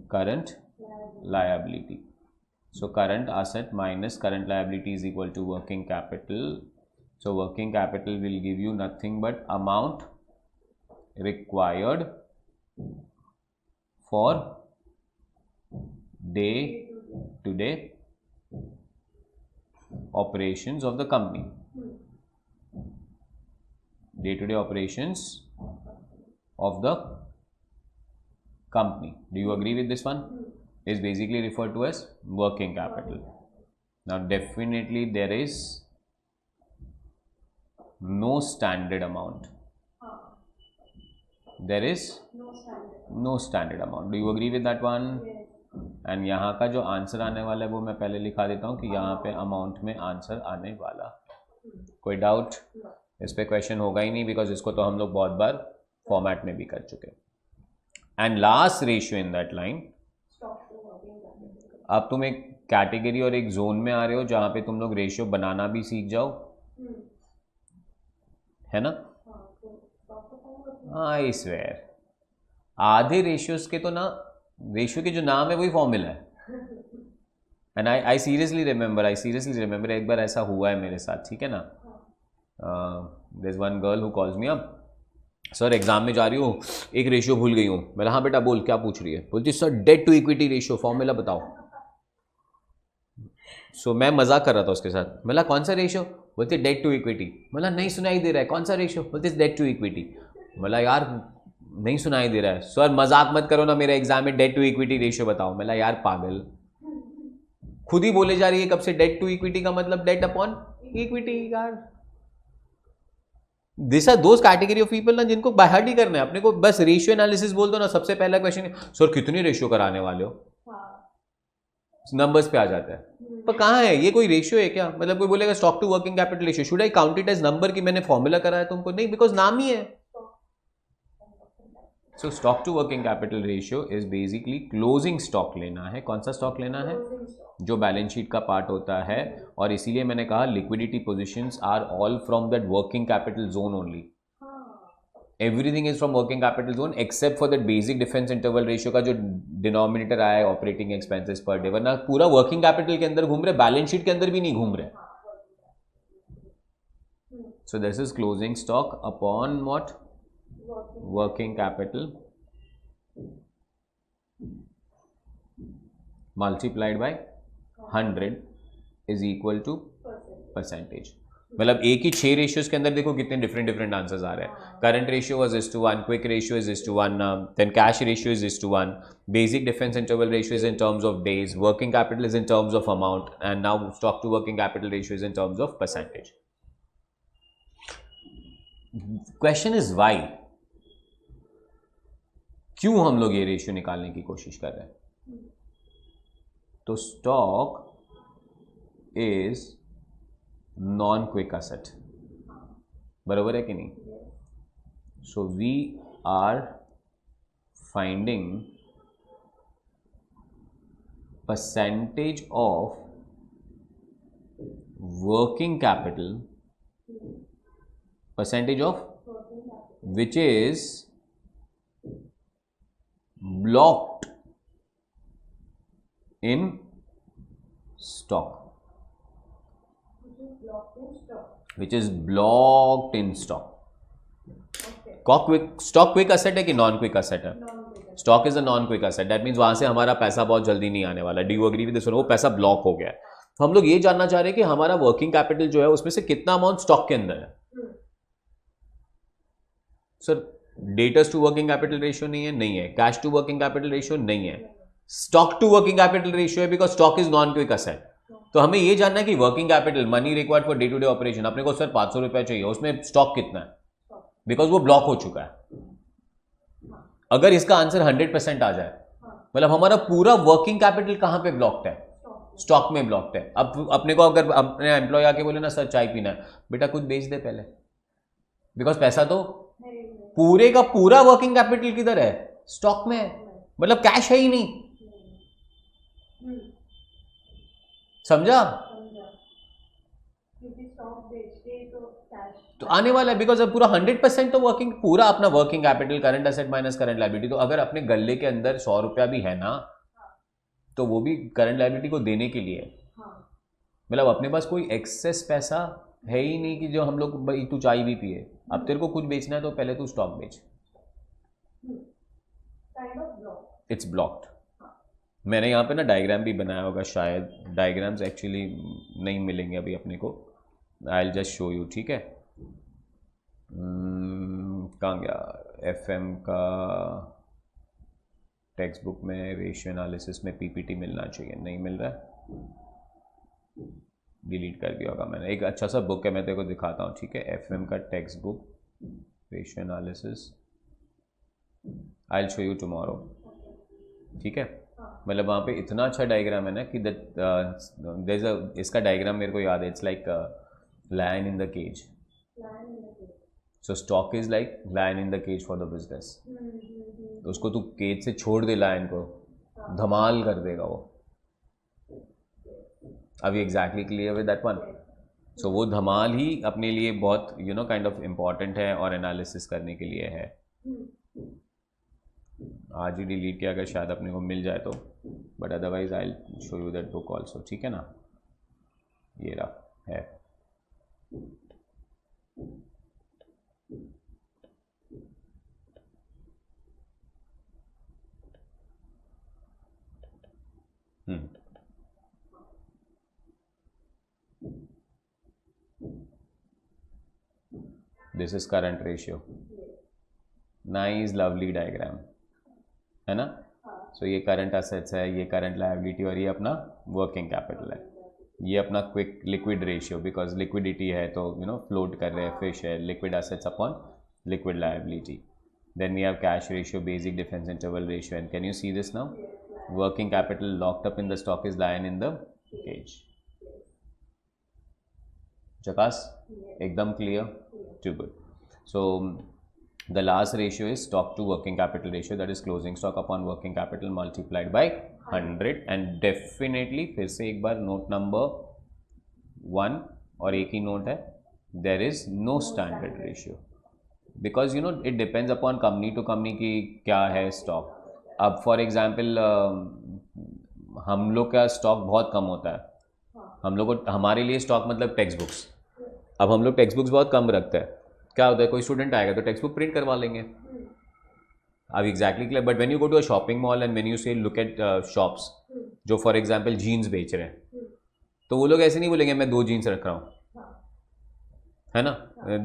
current liability. So current asset minus current liability is equal to working capital. So working capital will give you nothing but amount required for day to day operations of the company. Day-to-day operations of the company. Do you agree with this one? Is basically referred to as working capital. Now definitely there is no standard amount. There is no standard amount. Do you agree with that one? And यहाँ का जो answer आने वाला है वो मैं पहले लिखा देता हूँ कि यहाँ पे अमाउंट में आंसर आने वाला। कोई डाउट? इस पे क्वेश्चन होगा ही नहीं, बिकॉज इसको तो हम लोग बहुत बार फॉर्मेट में भी कर चुके। And last ratio in that line, अब तुम एक कैटेगरी और एक जोन में आ रहे हो जहां पे तुम लोग रेशियो बनाना भी सीख जाओ, है ना? आई स्वेयर आधे रेशियोज के तो ना, रेशियो के जो नाम है वही फॉर्मूला है। एंड आई सीरियसली रिमेंबर एक बार ऐसा हुआ है मेरे साथ, ठीक है ना? there's one girl who calls me up, sir exam में जा रही हूँ, एक रेशियो भूल गई हूँ। मैंने हाँ बेटा बोल, क्या पूछ रही है? बोलती sir debt to equity ratio formula बताओ। सो मैं मजाक कर रहा था उसके साथ। मैंने कौन सा रेशियो? बोलती डेट टू इक्विटी। मतलब नहीं सुनाई दे रहा है, कौन सा रेशियो? बोलती डेट टू इक्विटी। मतलब यार नहीं सुनाई दे रहा है। सर मजाक मत करो ना, मेरे एग्जाम में डेट टू इक्विटी रेशियो बताओ। मतलब यार पागल, खुद ही बोले जा रही है कब से डेट टू इक्विटी का मतलब डेट अपॉन इक्विटी। यार this are those category of people ना जिनको बाय हार्ट ही करना है। अपने को बस रेशियो एनालिसिस बोल दो ना, सबसे पहला क्वेश्चन सर कितनी रेशियो कराने वाले हो, नंबर्स पे आ जाता है। पर कहाँ है ये, कोई रेशियो है क्या? मतलब कोई बोलेगा stock to working capital ratio, should I count it as number कि मैंने फॉर्मूला कराया तुमको? नहीं, बिकॉज नाम ही है. So stock to working capital ratio is basically closing stock लेना है. कौन सा स्टॉक लेना है? जो बैलेंस शीट का पार्ट होता है. और इसीलिए मैंने कहा liquidity positions are all from that working capital zone only. Everything is from working capital zone except for that basic difference interval ratio का जो डिनोमिनेटर आया है ऑपरेटिंग एक्सपेंसेस पर डे, वरना पूरा वर्किंग कैपिटल के अंदर घूम रहे, बैलेंस शीट के अंदर भी नहीं घूम रहे. So this is closing stock upon what? Working capital multiplied by 100 is equal to percentage. मतलब एक ही 6 रेशियोज के अंदर देखो कितने डिफरेंट आंसर्स आ रहे हैं. Current ratio was is to 1, quick ratio is to 1, then cash ratio is to 1, basic difference interval ratio is in terms of days, working capital is in terms of amount, and now stock to working capital ratio is in terms of percentage. Question is why, क्यों हम लोग ये ratio निकालने की कोशिश कर रहे हैं? तो stock is non quick asset, बराबर है कि नहीं? So we are finding percentage of working capital, percentage of which is blocked in stock, which is blocked in stock. Stock quick asset है कि नॉन क्विक असेट है? Stock is a non quick asset. That means वहां से हमारा पैसा बहुत जल्दी नहीं आने वाला. Do you agree with this? वो पैसा ब्लॉक हो गया है. तो हम लोग ये जानना चाह रहे हैं कि हमारा वर्किंग कैपिटल जो है उसमें से कितना अमाउंट स्टॉक के अंदर है. Sir debtors to working capital ratio नहीं है, नहीं है. Cash to working capital ratio नहीं है. Stock to working capital ratio है because stock is non quick asset. तो हमें ये जानना है कि working capital money required for day to day operation, अपने को सर 500 रुपया चाहिए, उसमें स्टॉक कितना है? बिकॉज वो ब्लॉक हो चुका है. अगर इसका आंसर 100% आ जाए, मतलब हमारा पूरा वर्किंग कैपिटल कहां पे ब्लॉक्ड है? स्टॉक में ब्लॉक्ड है. अब अपने को अगर अपने एम्प्लॉय आके बोले ना सर चाय पीना है, बेटा कुछ बेच दे पहले, बिकॉज पैसा तो पूरे का पूरा वर्किंग कैपिटल किधर है? स्टॉक में है. मतलब कैश है ही नहीं. समझा? तो आने वाला है बिकॉज अब पूरा 100% तो वर्किंग, पूरा अपना working capital current asset minus current liability. तो अगर अपने गल्ले के अंदर 100 रुपया भी है ना, तो वो भी करंट लायबिलिटी को देने के लिए. मतलब अपने पास कोई एक्सेस पैसा है ही नहीं कि जो हम लोग भाई तू चाय भी पिए. अब तेरे को कुछ बेचना है तो पहले तू स्टॉक बेच. It's blocked. मैंने यहाँ पे ना डायग्राम भी बनाया होगा शायद. डायग्राम्स एक्चुअली नहीं मिलेंगे अभी अपने को. I will just show you. ठीक है. कहाँ गया? FM का टेक्स्ट बुक में रेशियो एनालिसिस में PPT मिलना चाहिए. नहीं मिल रहा है, डिलीट कर दिया होगा मैंने. एक अच्छा सा बुक है, मैं तेरे को दिखाता हूँ. ठीक है. FM का text book ratio analysis, I will show you tomorrow. ठीक है. मतलब वहाँ पे इतना अच्छा डायग्राम है ना कि दैट इसका डायग्राम मेरे को याद है. It's like lion in the cage. So stock is like lion in the cage for the business. तो उसको तू केज से छोड़ दे लायन को, धमाल कर देगा वो. अभी exactly clear with that one. So वो धमाल ही अपने लिए बहुत काइंड ऑफ इम्पॉर्टेंट है और एनालिसिस करने के लिए है. आज ही डिलीट किया अगर शायद अपने को मिल जाए तो, but otherwise I will show you that book also. ठीक है ना. ये रहा है. This is current ratio. Nice lovely diagram है ना. सो ये करंट असेट्स है, ये करंट लायबिलिटी, और ये अपना वर्किंग कैपिटल है. ये अपना quick liquid ratio, because liquidity है तो फ्लोट कर रहे हैं, फिश है. Liquid assets upon liquid liability. Then we have cash ratio, basic difference interval ratio, and can you see this now? Working capital locked up in the stock is lion in the cage. चकास, एकदम clear, too good. So the last ratio is stock to working capital ratio, that is closing stock upon working capital multiplied by 100. and definitely फिर से एक बार note number 1 और एक ही note है, there is no standard ratio because you know it depends upon company to company की क्या है stock. अब फॉर एग्जाम्पल हम लोग का स्टॉक बहुत कम होता है, हम लोग को, हमारे लिए स्टॉक मतलब टेक्स्ट बुक्स. अब हम लोग टेक्स्ट बुक्स बहुत कम रखते हैं. क्या होता है, कोई स्टूडेंट आएगा तो टेक्स्ट बुक प्रिंट करवा लेंगे. अब exactly clear. But when you go to a shopping mall and when you say look at shops जो फॉर एग्जांपल जीन्स बेच रहे हैं, तो वो लोग ऐसे नहीं बोलेंगे मैं 2 जीन्स रख रहा हूँ, है ना,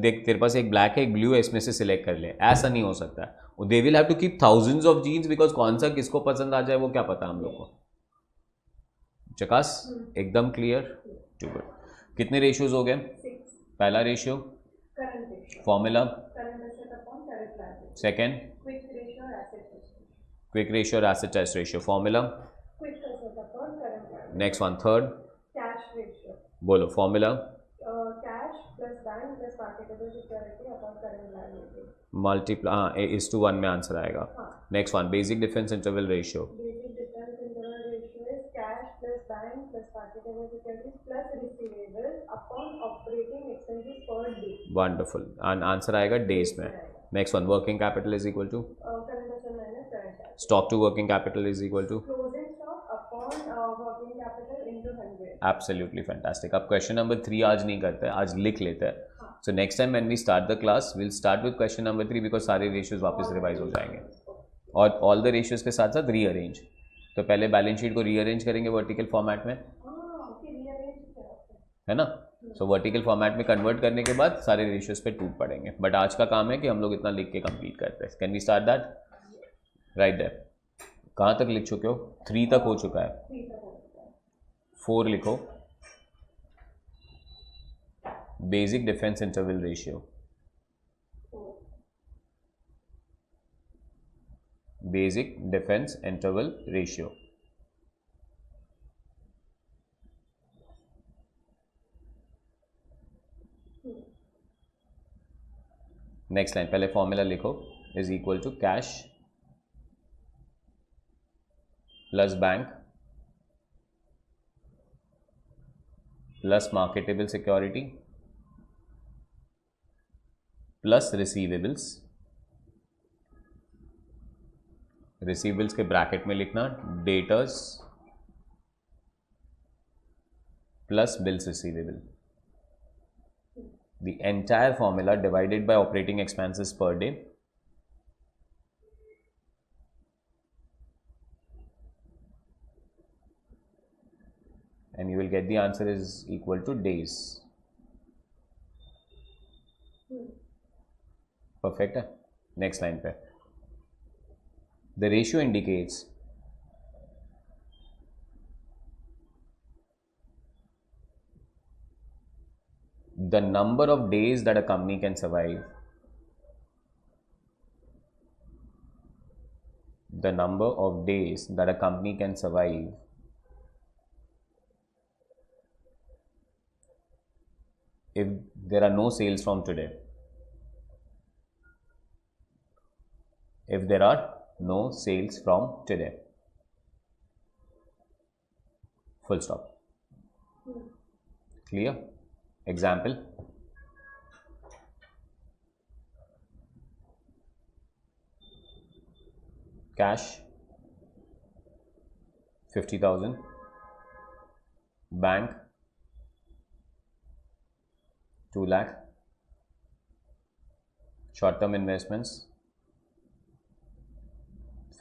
देख तेरे पास एक ब्लैक है एक ब्लू है, इसमें से सिलेक्ट कर ले. ऐसा नहीं हो सकता है. They will have to keep thousands of jeans because कौन सा किसको पसंद आ जाए वो क्या पता हम लोग को. चकास, एकदम क्लियर, टू गुड. कितने रेशियोज हो गए? पहला ratio formula, second quick ratio और asset test ratio formula, next one third बोलो फॉर्मूला, मल्टीप्लाई, हाँ इज टू 1 में आंसर आएगा. Next one basic difference interval ratio, wonderful, answer आएगा डेज में. Next one working capital is equal to stock to working capital is equal to absolutely fantastic. अब question number 3 आज नहीं करते हैं, आज लिख लेते हैं. So next time when we start the class will start with question number 3 because सारे रेशियोज वापस रिवाइज हो जाएंगे और ऑल द रेशियोज के साथ साथ रीअरेंज. तो पहले बैलेंस शीट को रीअरेंज करेंगे वर्टिकल फॉर्मेट में, है ना. सो वर्टिकल फॉर्मेट में कन्वर्ट करने के बाद सारे रेशियोज पे टूट पड़ेंगे. बट आज का काम है कि हम लोग इतना लिख के कंप्लीट करते हैं. Can we start that? Right there. कहाँ तक लिख चुके हो? 3 तक हो चुका है. 4 लिखो. Basic difference interval ratio, basic difference interval ratio. Next line पहले फॉर्मूला लिखो, is equal to cash plus bank plus marketable security plus receivables. Receivables के ब्रैकेट में लिखना debtors plus bills receivable. The entire formula divided by operating expenses per day and you will get the answer is equal to days. Perfect है. Next line पे the ratio indicates the number of days that a company can survive, the number of days that a company can survive if there are no sales from today. If there are no sales from today. Full stop. Clear? Example. Cash 50,000, bank 2 lakh, short term investments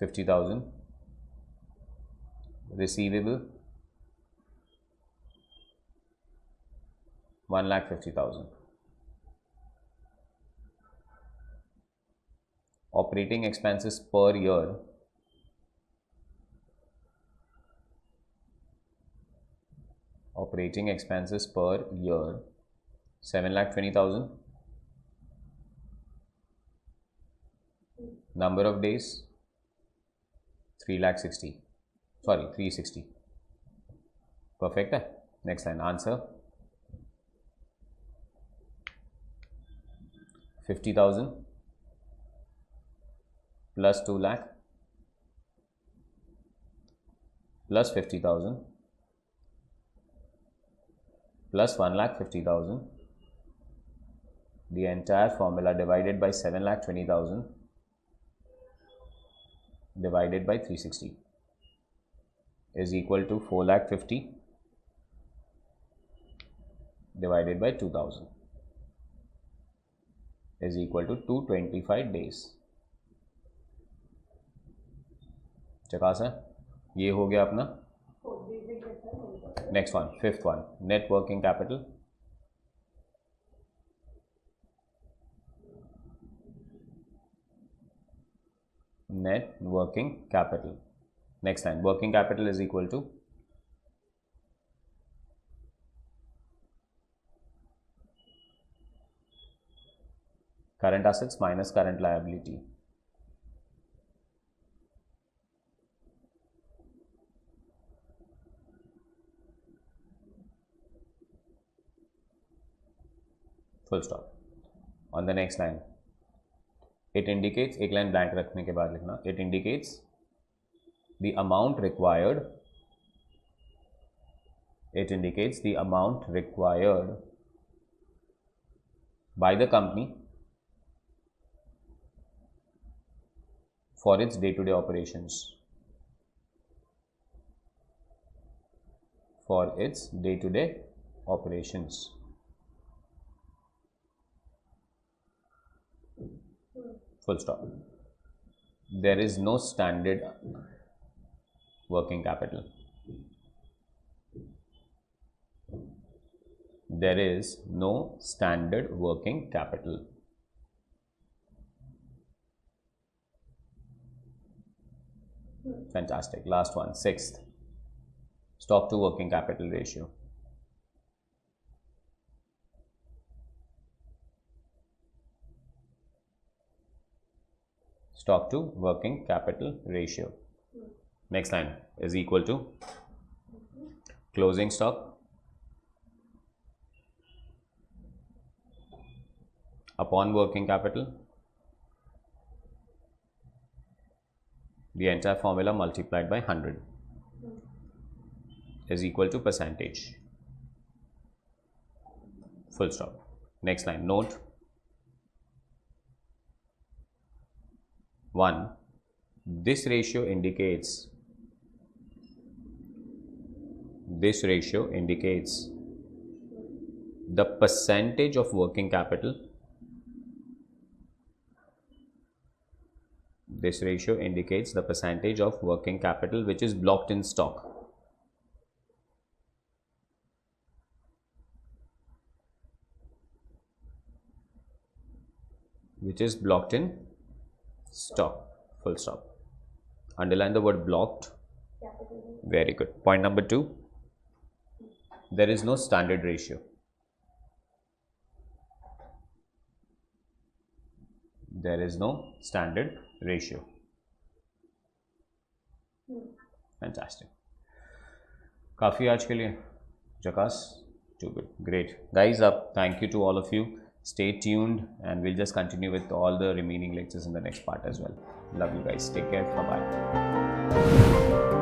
50,000, receivable 1,50,000. Operating expenses per year operating expenses per year 7,20,000. Number of days 3,60,000. Sorry, 360. Perfect है. Next line. Answer 50,000 plus 2 lakh plus 50,000 plus 1,50,000, the entire formula divided by 7,20,000 divided by 360 is equal to 4,50,000 divided by 2,000 is equal to 225 days. चकास है, ये हो गया अपना. Next one, fifth one, net working capital. Net working capital. Next line, working capital is equal to current assets minus current liability. Full stop. On the next line, it indicates, एक line blank रखने के बाद लिखना, it indicates the amount required, it indicates the amount required by the company for its day-to-day operations. For its day-to-day operations. Full stop. There is no standard working capital. There is no standard working capital. Fantastic. Last one, sixth. Stock to working capital ratio. Stock to working capital ratio. Next line is equal to closing stock upon working capital, the entire formula multiplied by 100 is equal to percentage. Full stop. Next line, note 1. This ratio indicates the percentage of working capital. This ratio indicates the percentage of working capital which is blocked in stock. Which is blocked in stock. Full stop. Underline the word blocked. Very good. Point number 2. There is no standard ratio. There is no standard ratio. Fantastic. काफ़ी आज के लिए जकास. Too good. Great. Guys, thank you to all of you. Stay tuned and we'll just continue with all the remaining lectures in the next part as well. Love you guys. Take care. Bye-bye.